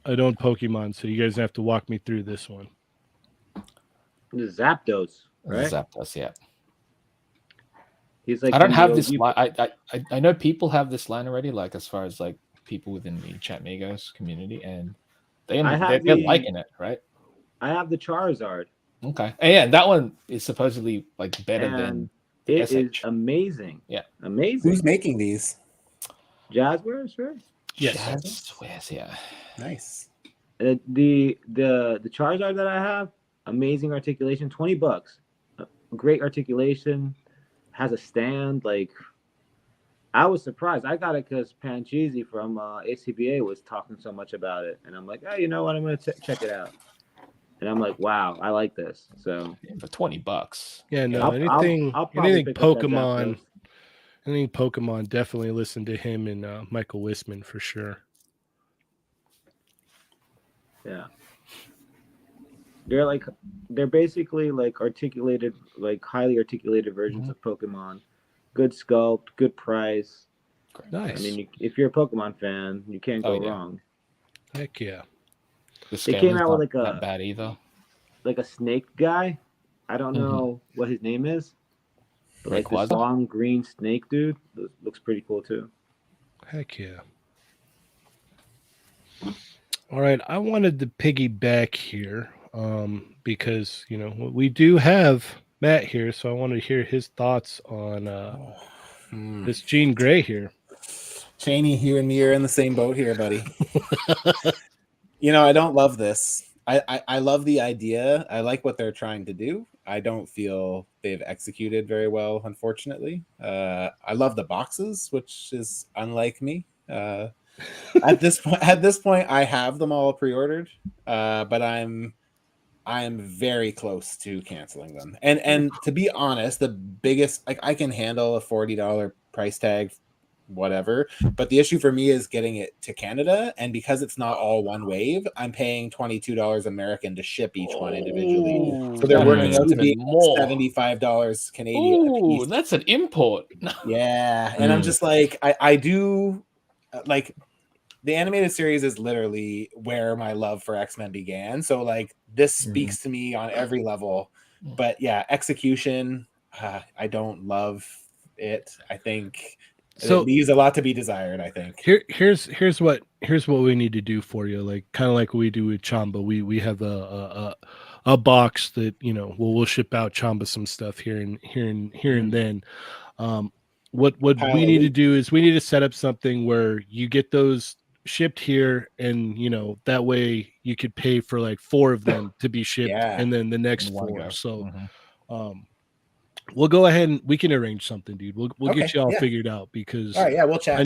Pokemon. So you guys have to walk me through this one. The Zapdos, right? Zapdos, yeah. He's like. I don't have this line. I know people have this line already. Like as far as like people within the Chatmigos community, and they're liking it, right? I have the Charizard. Okay, and yeah, that one is supposedly like better than the it SH. is amazing. Yeah, amazing. Who's making these? Jazzwares, right? Yes. Jazzwares, yeah. Nice. The Charizard that I have, amazing articulation, $20. Great articulation, has a stand. Like, I was surprised. I got it because Pancheezy from ACBA was talking so much about it, and I'm like, oh, you know what? I'm gonna check it out. And I'm like, wow, I like this. So for $20. Yeah, no, I'll anything probably pick up that Pokemon. Zapdos. Anything Pokemon, definitely listen to him and Michael Wisman for sure. Yeah. They're basically like articulated, like highly articulated versions of Pokemon. Good sculpt, good price. Nice. I mean, if you're a Pokemon fan, you can't go wrong. Heck yeah. They came out with like not bad either. Like a snake guy. I don't know what his name is. But like this long green snake dude looks pretty cool too. Heck yeah. All right, I wanted to piggyback here because, you know, we do have Matt here, so I want to hear his thoughts on this Jean Grey here. Cheynee, you and me are in the same boat here, buddy. You know, I don't love this. I love the idea. I like what they're trying to do. I don't feel they've executed very well, unfortunately. I love the boxes, which is unlike me. At this point, I have them all pre-ordered, but I'm very close to canceling them. And to be honest, the biggest, like, I can handle a $40 price tag, whatever, but the issue for me is getting it to Canada, and because it's not all one wave, I'm paying $22 American to ship each one individually. So they're working out to be $75 Canadian. Ooh, that's an import. Yeah, and I'm just like, I do like, the animated series is literally where my love for X-Men began. So like, this speaks to me on every level. But yeah, execution, I don't love it. I think it leaves a lot to be desired. I think here's what we need to do for you. Like, kind of like we do with Chamba. We have a box that, you know, we'll ship out Chamba some stuff here and then. What we need to do is we need to set up something where you get those shipped here, and, you know, that way you could pay for like 4 of them to be shipped, and then the next 4. So we'll go ahead and we can arrange something, dude. We'll get you all figured out, because all right, we'll chat.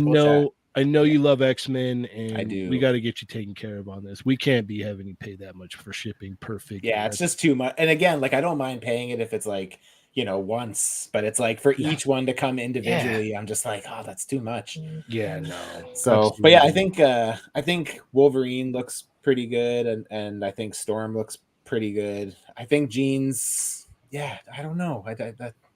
I I know you love X-Men, and I do. we got to get you taken care of on this. We can't be having you pay that much for shipping per figure. Yeah, it's just too much. And again, like I don't mind paying it if it's like, once, but it's like for each one to come individually, I'm just like, oh, that's too much. Yeah, no. So, but yeah, I think Wolverine looks pretty good, and I think Storm looks pretty good. I think Jean's, yeah, I don't know.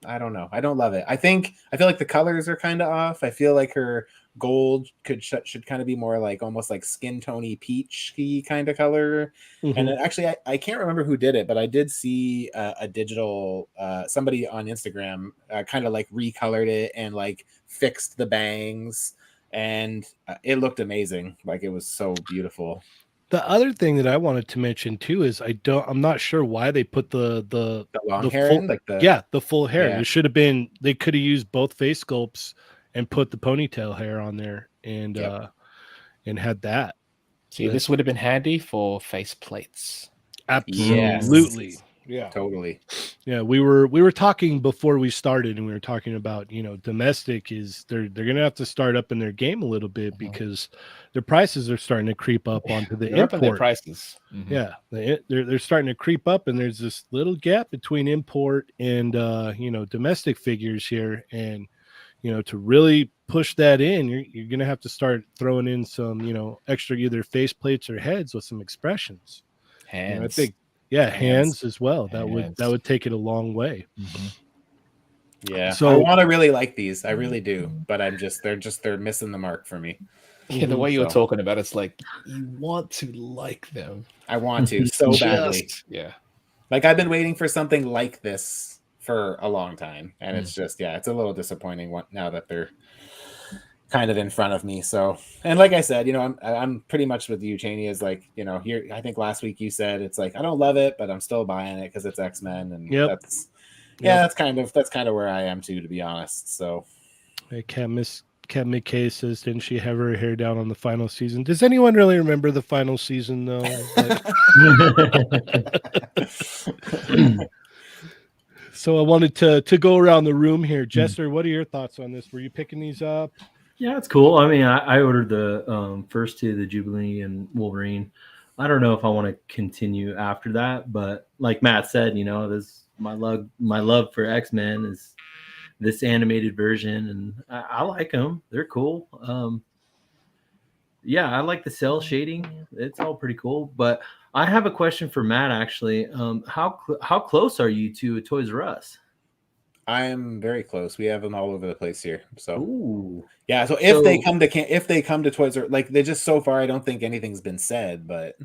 I don't know. I don't love it. I feel like the colors are kind of off. I feel like her gold should kind of be more like almost like skin tony peachy kind of color. Mhm. And actually, I can't remember who did it, but I did see a digital somebody on Instagram kind of like recolored it and like fixed the bangs, and it looked amazing. Like it was so beautiful. The other thing that I wanted to mention too is I'm not sure why they put the long hair full, in, like the full hair. Yeah. It should have been, they could have used both face sculpts and put the ponytail hair on there and had that. See, this would have been handy for face plates. Absolutely. Yes. Yeah. Totally. Yeah, we were talking before we started, and we were talking about, domestic is they're gonna have to start up in their game a little bit because their prices are starting to creep up onto the They're up in their import prices. Mm-hmm. Yeah, they're starting to creep up, and there's this little gap between import and domestic figures here, and to really push that in, you're gonna have to start throwing in some extra either face plates or heads with some expressions. Hands. I think hands as well. Hands. That would take it a long way. Mm-hmm. Yeah. So I want to really like these. I really do, but they're missing the mark for me. Yeah, the way you were talking about it's like you want to like them. I want to so badly. Yeah. Like I've been waiting for something like this for a long time, and it's just it's a little disappointing now that they're kind of in front of me. So, and like I said, I'm pretty much with you, Cheynee, is like, here, I think last week you said it's like I don't love it, but I'm still buying it because it's X-Men, and that's kind of where I am too, to be honest. So, Cat McKay says, didn't she have her hair down on the final season? Does anyone really remember the final season though? So I wanted to go around the room here. Jesser, what are your thoughts on this? Were you picking these up? Yeah, it's cool. I mean, I ordered the first two, the Jubilee and Wolverine. I don't know if I want to continue after that, but like Matt said, this my love for X-Men is this animated version, and I like them. They're cool. I like the cell shading. It's all pretty cool. But I have a question for Matt, actually. How close are you to a Toys R Us? I'm very close. We have them all over the place here. So, ooh, yeah. So if they come to Toys R, like they just so far, I don't think anything's been said. But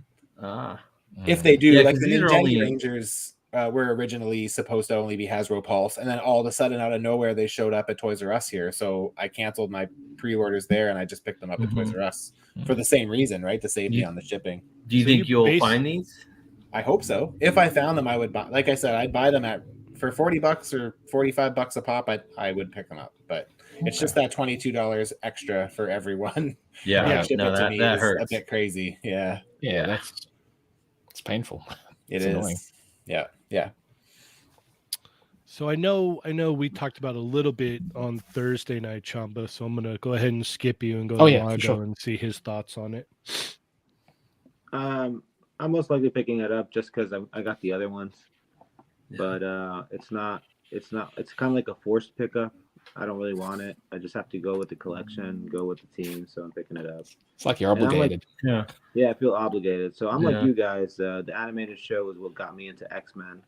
if they do, like the Ninja Rangers were originally supposed to only be Hasbro Pulse, and then all of a sudden, out of nowhere, they showed up at Toys R Us here. So I canceled my pre-orders there, and I just picked them up at Toys R Us for the same reason, right? To save me on the shipping. Do you think you'll find these? I hope so. If I found them, I would buy. Like I said, I'd buy them for $40 or $45 a pop. I would pick them up, but it's just that $22 extra for everyone. Yeah, that hurts. A bit crazy. Yeah, it's painful. It's annoying. Yeah. So I know we talked about a little bit on Thursday night, Chamba. So I'm gonna go ahead and skip you and go to Lago and see his thoughts on it. I'm most likely picking it up just because I got the other ones, but it's kind of like a forced pickup. I don't really want it. I just have to go with the collection, go with the team, so I'm picking it up. It's like you're obligated. I feel obligated. So I'm like you guys. The animated show is what got me into X-Men,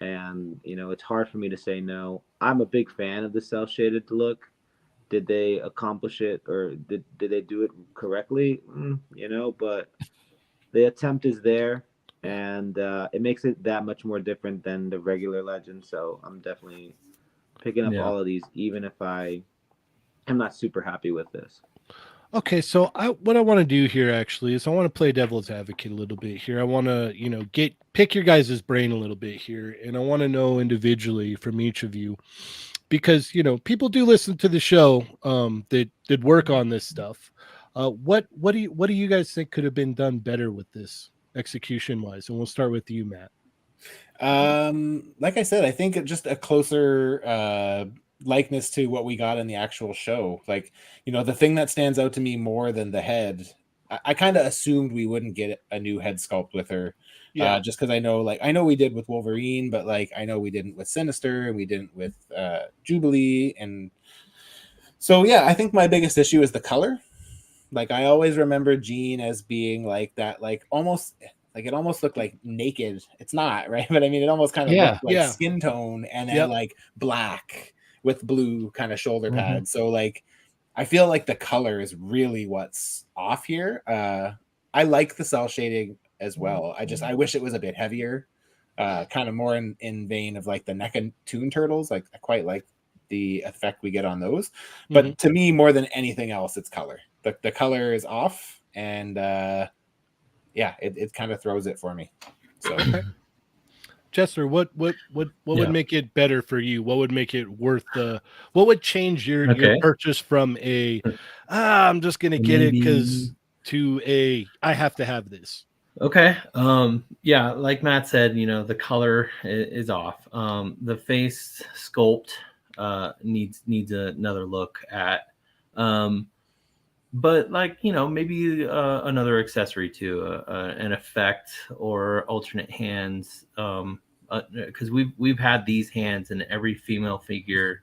and it's hard for me to say no. I'm a big fan of the cell shaded look. Did they accomplish it, or did they do it correctly? But the attempt is there, and it makes it that much more different than the regular Legend. So I'm definitely picking up all of these, even if I am not super happy with this. Okay, so what I want to do here actually is I want to play devil's advocate a little bit here. I want to pick your guys' brain a little bit here, and I want to know individually from each of you, because people do listen to the show that did work on this stuff. What do you guys think could have been done better with this execution wise? And we'll start with you, Matt. Like I said, I think just a closer likeness to what we got in the actual show. Like, you know, the thing that stands out to me more than the head, I kind of assumed we wouldn't get a new head sculpt with her. Just because I know we did with Wolverine, but like I know we didn't with Sinister, and we didn't with Jubilee, and so yeah, I think my biggest issue is the color. Like I always remember Jean as being like that, like almost like it almost looked like naked. It's not, right? But I mean, it almost kind of looked like skin tone and then like black with blue kind of shoulder pads. So like I feel like the color is really what's off here. I like the cell shading as well. I wish it was a bit heavier, kind of more in vein of like the NECA Toon Turtles. Like I quite like the effect we get on those. But to me, more than anything else, it's color. The color is off, and it kind of throws it for me. So Jesser, what would make it better for you? What would make it worth the? What would change your purchase from a I'm just gonna get it because to a I have to have this? Okay. Yeah, like Matt said, you know, the color is off. The face sculpt needs another look at. But like, you know, maybe another accessory to an effect or alternate hands, because we've had these hands in every female figure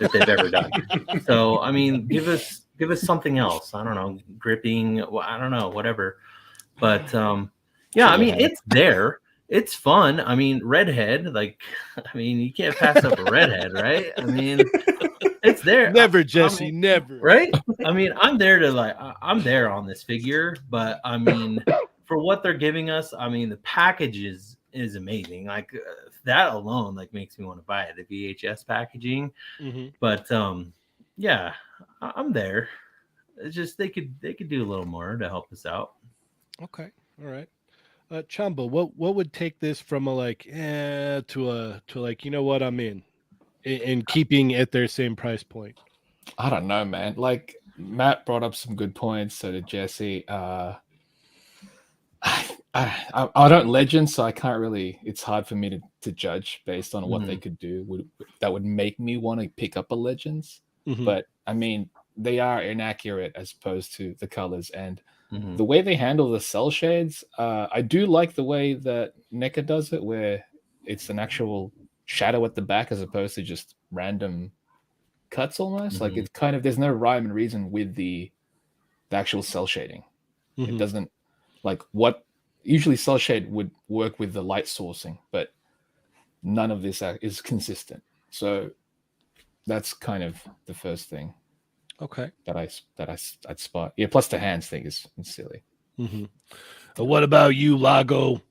that they've ever done. So I mean, give us something else. I don't know, gripping. I don't know, whatever. But yeah, I mean, it's there. It's fun. I mean, redhead. Like, I mean, you can't pass up a redhead, right? I mean. It's there. Never, Jesse, never. Right? I mean, I'm there on this figure, but I mean, for what they're giving us, I mean, the package is amazing. Like that alone, like makes me want to buy it. The VHS packaging, but yeah, I'm there. It's just they could do a little more to help us out. Okay, all right. Chamba, what would take this from a like to like, you know what, I'm in keeping at their same price point? I don't know, man. Like Matt brought up some good points. So did Jesse. I don't legend, so I can't really. It's hard for me to judge based on what they could do. That would make me want to pick up a Legends. But I mean, they are inaccurate as opposed to the colors and the way they handle the cell shades. I do like the way that NECA does it, where it's an actual shadow at the back as opposed to just random cuts almost. Like it's kind of, there's no rhyme and reason with the actual cell shading. It doesn't, like what usually cell shade would work with the light sourcing, but none of this is consistent. So that's kind of the first thing that I'd spot. Yeah, plus the hands thing is silly. What about you, Lago?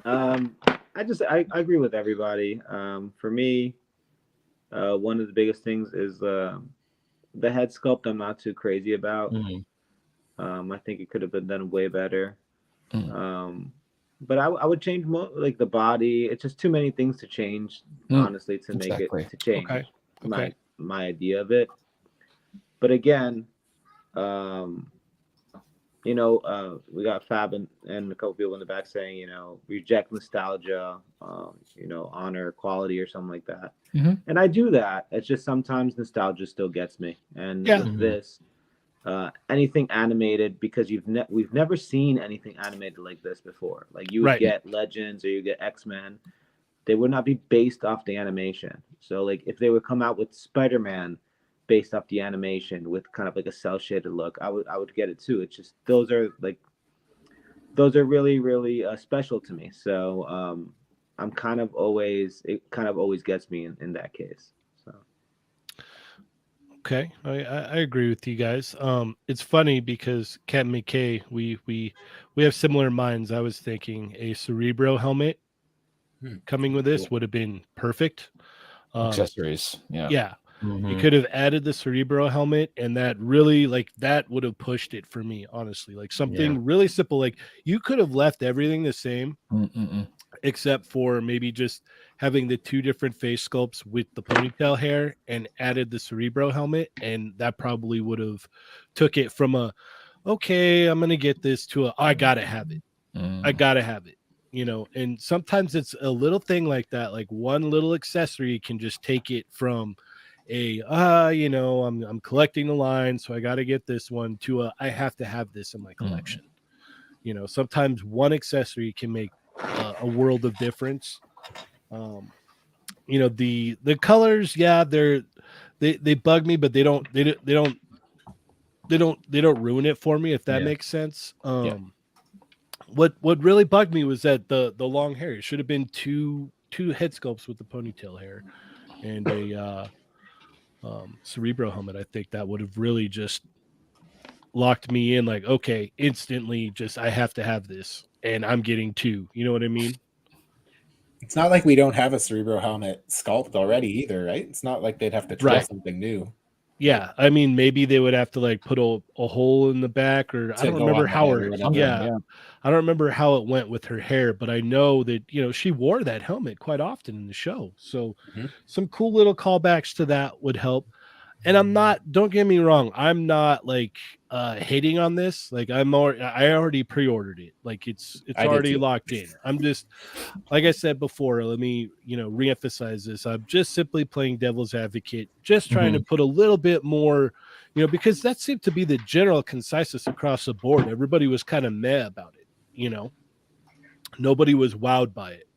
I agree with everybody. For me, one of the biggest things is the head sculpt. I'm not too crazy about. I think it could have been done way better. But I would change like the body. It's just too many things to change, honestly, to make it to change my idea of it. But again, you know, we got Fab and a couple people in the back saying, you know, reject nostalgia, you know, honor quality or something like that. And I do that. It's just sometimes nostalgia still gets me. And with this, anything animated, because we've never seen anything animated like this before. Like you would get Legends or you get X-Men, they would not be based off the animation. So like if they would come out with Spider-Man based off the animation with kind of like a cell shaded look, I would get it too. It's just those are really really special to me. So it kind of always gets me in that case. So okay, I agree with you guys. It's funny because Chatmigo, we have similar minds. I was thinking a Cerebro helmet coming with this would have been perfect. Accessories, yeah. You could have added the Cerebro helmet, and that really, like, that would have pushed it for me, honestly. Like something really simple. Like you could have left everything the same, except for maybe just having the two different face sculpts with the ponytail hair and added the Cerebro helmet, and that probably would have took it from a okay, I'm gonna get this to a I gotta have it. I gotta have it. you know, and sometimes it's a little thing like that, like one little accessory can just take it from a you know, I'm collecting the line, so I got to get this one, to a I have to have this in my collection. You know, sometimes one accessory can make a world of difference. You know, the colors, yeah, they bug me, but they don't ruin it for me, if that Yeah. makes sense. Yeah. What really bugged me was that the long hair. It should have been two head sculpts with the ponytail hair and a cerebro helmet. I think that would have really just locked me in, like, okay, instantly, just I have to have this, and I'm getting two. You know what I mean? It's not like we don't have a Cerebro helmet sculpt already either, right? It's not like they'd have to try Right. something new Yeah, I mean, maybe they would have to like put a hole in the back, or I to don't go remember on the how head her or whatever. yeah, I don't remember how it went with her hair, but I know that, you know, she wore that helmet quite often in the show. So Mhm. some cool little callbacks to that would help. And I'm not, don't get me wrong, I'm not like hating on this. Like I already pre-ordered it. Like it's I did already too. locked in. I'm just, like I said before, let me, you know, reemphasize this. I'm just simply playing devil's advocate, just trying to put a little bit more, you know, because that seemed to be the general consensus across the board. Everybody was kind of meh about it, you know. Nobody was wowed by it.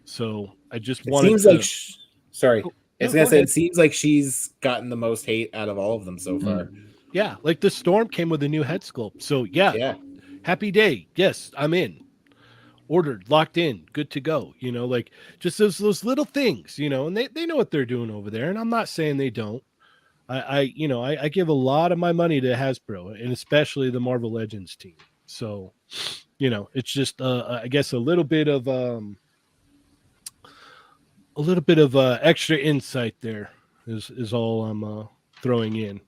So I just It wanted seems like, to. sorry, Oh, I was no, gonna go say ahead. it seems like she's gotten the most hate out of all of them so far. Yeah, like the Storm came with a new head sculpt. So yeah, Yeah, happy day. Yes, I'm in. Ordered, locked in, good to go. You know, like just those little things, you know, and they know what they're doing over there. And I'm not saying they don't. I give a lot of my money to Hasbro, and especially the Marvel Legends team. So, you know, it's just I guess a little bit of extra insight there is all I'm throwing in.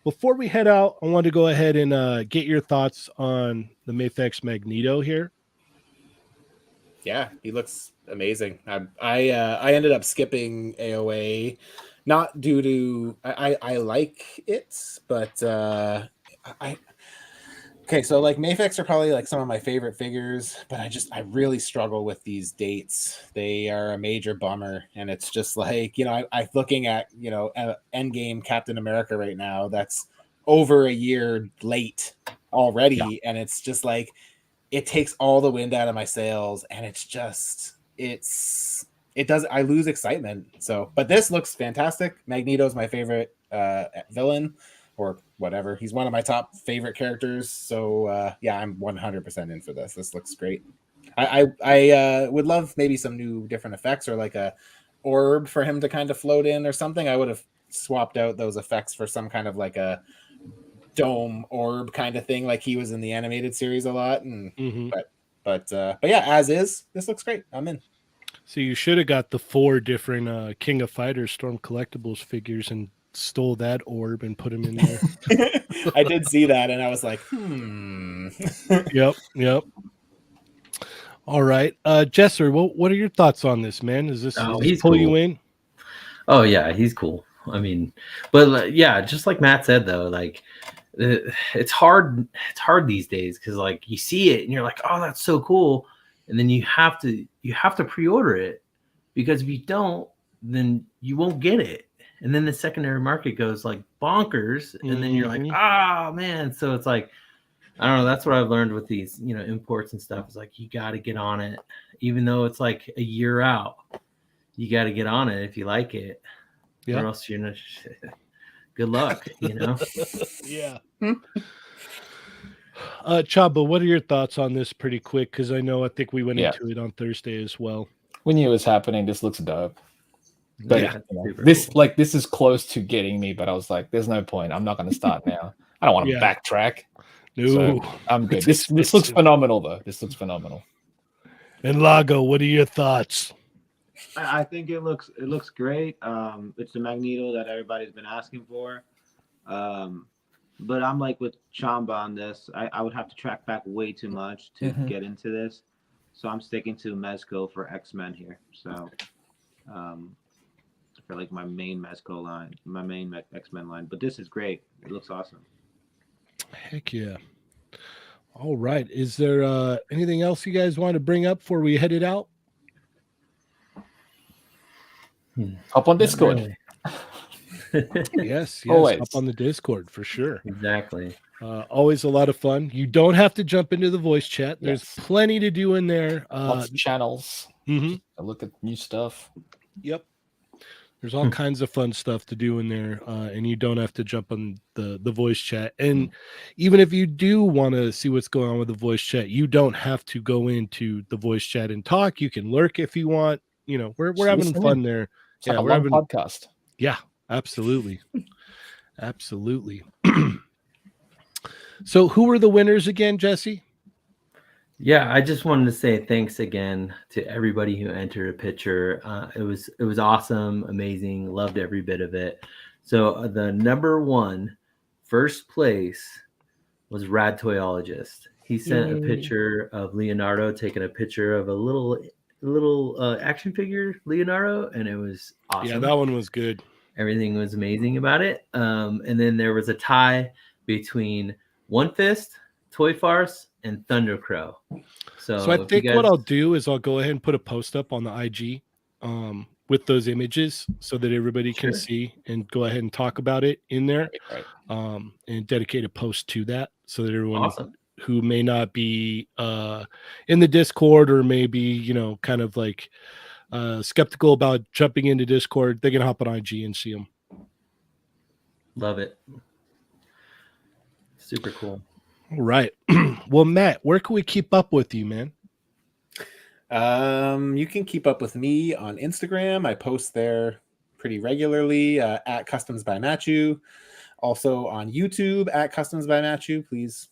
Before we head out, I want to go ahead and get your thoughts on the Mafex Magneto here. yeah, he looks amazing. I ended up skipping AOA, not due to I like it, but I okay, so like Mafex are probably like some of my favorite figures, but I really struggle with these dates. They are a major bummer, and it's just like, you know, I looking at, you know, Endgame Captain America right now. That's over a year late already, and it's just like it takes all the wind out of my sails, and it's just it does, I lose excitement. So, but this looks fantastic. Magneto's my favorite villain, or whatever. He's one of my top favorite characters. So yeah, I'm 100% in for this. This looks great. I would love maybe some new different effects, or like a orb for him to kind of float in or something. I would have swapped out those effects for some kind of like a dome orb kind of thing, like he was in the animated series a lot. And Mm-hmm. but yeah, as is, this looks great. I'm in. So you should have got the 4 different King of Fighters Storm Collectibles figures and stole that orb and put him in there. I did see that, and I was like, Yep. All right, Jesser, what are your thoughts on this, man? Is this He's pull you cool. in? Oh yeah, he's cool. I mean, but yeah, just like Matt said though, like it's hard. It's hard these days because like you see it and you're like, oh, that's so cool, and then you have to pre-order it, because if you don't, then you won't get it, and then the secondary market goes like bonkers, and then you're like, oh man. So it's like, I don't know. That's what I've learned with these, imports and stuff. Is like you got to get on it, even though it's like a year out. You got to get on it if you like it, or else you're not. Good luck, Yeah. Chamba, what are your thoughts on this pretty quick? Because I think we went into it on Thursday as well. We knew it was happening. This looks dope. But Yeah, this cool. this is close to getting me, but I was like, there's no point. I'm not going to start now. I don't want to backtrack. No, so I'm good. This looks phenomenal, though. This looks phenomenal. And Lago, what are your thoughts? I think it looks great. It's the Magneto that everybody's been asking for. But I'm like with Chamba on this. I would have to track back way too much to get into this. So I'm sticking to Mezco for X-Men here. So for like my main Mezco line, my main X-Men line. But this is great. It looks awesome. Heck yeah. All right. Is there anything else you guys want to bring up before we head it out? Hop on Discord. Really. Yes. Always. Up on the Discord for sure. Exactly. Always a lot of fun. You don't have to jump into the voice chat. There's Yes. plenty to do in there. Lots of channels. Mhm. A look at new stuff. Yep. There's all kinds of fun stuff to do in there, and you don't have to jump on the voice chat. And even if you do want to see what's going on with the voice chat, you don't have to go into the voice chat and talk. You can lurk if you want. You know, we're Just having listen fun in. there. It's like a we're long having podcast. Yeah, absolutely. Absolutely. So who were the winners again, Jesse? Yeah, I just wanted to say thanks again to everybody who entered a picture. It was awesome, amazing, loved every bit of it. So the number one, first place, was Rad Toyologist. He sent a picture of Leonardo taking a picture of a little action figure Leonardo, and it was awesome. Yeah, that one was good. Everything was amazing about it. And then there was a tie between One Fist, Toy Farce, and Thunder Crow. So I think what I'll do is I'll go ahead and put a post up on the IG with those images so that everybody can see and go ahead and talk about it in there, and dedicate a post to that so that everyone who may not be in the Discord or maybe, you know, kind of like skeptical about jumping into Discord, they can hop on IG and see them. Love it. Super cool. All right. Well, Matt, where can we keep up with you, man? You can keep up with me on Instagram. I post there pretty regularly at Customs by Matthew. Also on YouTube at Customs by Matthew. Please,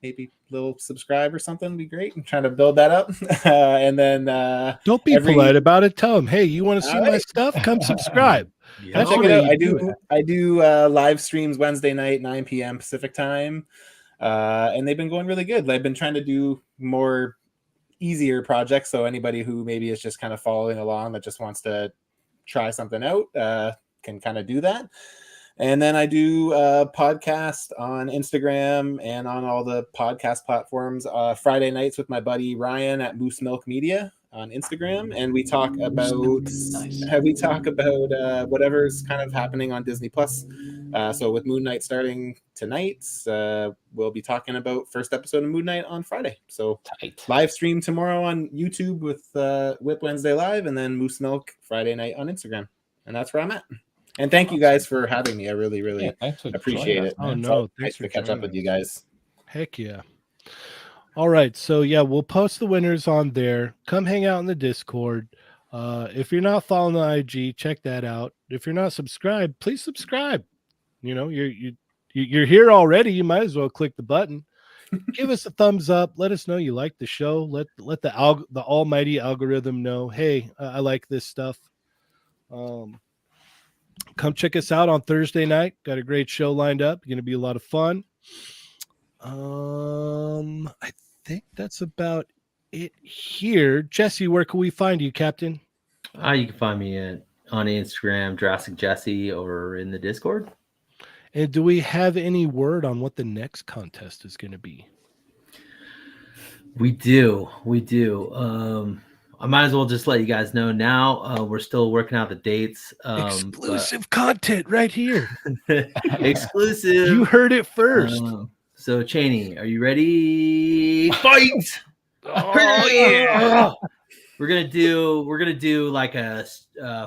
maybe a little subscribe or something would be great. I'm trying to build that up. And then don't be polite about it. Tell them, hey, you want to see my stuff? Come subscribe. Yeah, check it out. I do live streams Wednesday night, 9 p.m. Pacific time. And they've been going really good. I've been trying to do more easier projects, so anybody who maybe is just kind of following along that just wants to try something out can kind of do that. And then I do a podcast on Instagram and on all the podcast platforms Friday nights with my buddy Ryan at Moose Milk Media on Instagram, and we talk about whatever's kind of happening on Disney Plus. So with Moon Knight starting tonight, we'll be talking about first episode of Moon Knight on Friday. So live stream tomorrow on YouTube with Whip Wednesday Live, and then Moose Milk Friday night on Instagram. And that's where I'm at. And thank you guys for having me. I really appreciate it. Oh no, thanks for catch up with you guys. Heck yeah. All right, so yeah, we'll post the winners on there. Come hang out in the Discord. If you're not following the IG, check that out. If you're not subscribed, please subscribe. You know, you're here already. You might as well click the button. Give us a thumbs up. Let us know you like the show. Let the almighty algorithm know, hey, I like this stuff. Come check us out on Thursday night. Got a great show lined up. Going to be a lot of fun. I think that's about it here. Jesse, where can we find you, Captain? You can find me on Instagram, Jurassic Jesse, or in the Discord. And do we have any word on what the next contest is going to be? We do. I might as well just let you guys know now. We're still working out the dates. Exclusive content right here. Exclusive. You heard it first. So Cheynee, are you ready? Fight! Oh yeah. We're gonna do like a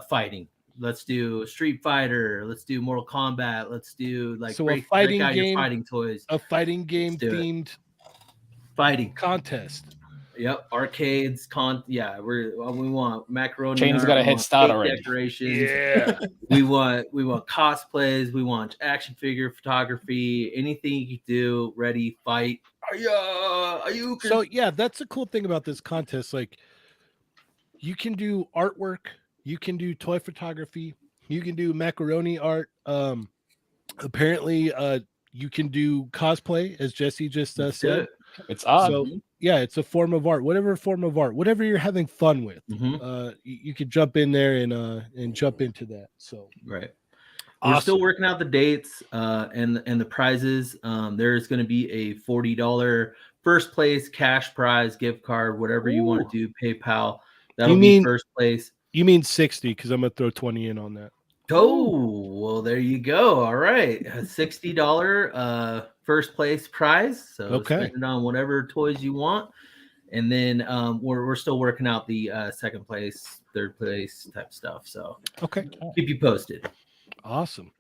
fighting. Let's do Street Fighter. Let's do Mortal Kombat. Let's do like a fighting game. Your fighting toys. A fighting game themed fighting contest. Yep, arcades. We want macaroni. Cheynee's got a head start already. Decorations. Yeah. we want cosplays. We want action figure photography. Anything you can do. Ready, fight. Are you? So yeah, that's the cool thing about this contest. Like, you can do artwork. You can do toy photography. You can do macaroni art. Apparently, you can do cosplay, as Jesse just said. It's odd. So yeah, it's a form of art. Whatever form of art, whatever you're having fun with, you can jump in there and jump into that. So right. We're still Awesome. working out the dates and the prizes. There's going to be a $40 first place cash prize, gift card, whatever you want to do, PayPal. That'll be first place. You mean 60? Because I'm gonna throw 20 in on that. Oh, well, there you go. All right, a $60 first place prize. So spend it on whatever toys you want, and then we're still working out the second place, third place type stuff. So keep you posted. Awesome.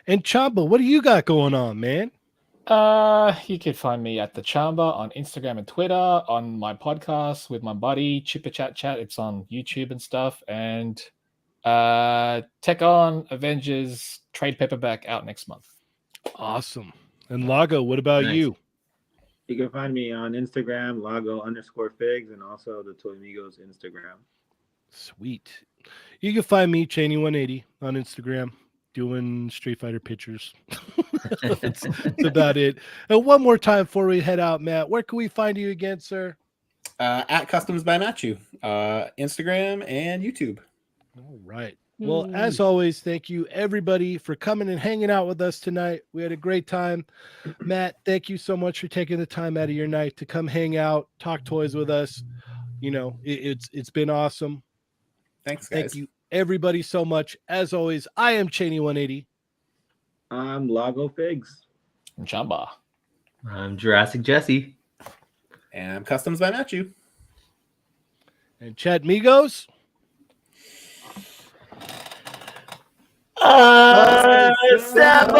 And Chamba, what do you got going on, man? You can find me at the Chamba on Instagram and Twitter, on my podcast with my buddy Chipper Chat. It's on YouTube and stuff. And Tech On Avengers trade paperback out next month. Awesome. And Lago, what about you? You can find me on Instagram, Lago_figs, and also the Chatmigos Instagram. Sweet. You can find me, Cheynee180, on Instagram, doing Street Fighter pictures. That's about it. And one more time before we head out, Matt, where can we find you again, sir? At Customs by Matthew, Instagram and YouTube. All right. Well, as always, thank you everybody for coming and hanging out with us tonight. We had a great time. Matt, thank you so much for taking the time out of your night to come hang out, talk toys with us. You know, it's been awesome. Thanks, guys. Thank you everybody so much. As always, I am Cheynee180. I'm Lago Figs. I'm Chamba. I'm Jurassic Jesse. And I'm Customs by Matthew. And Chatmigos. Assemble!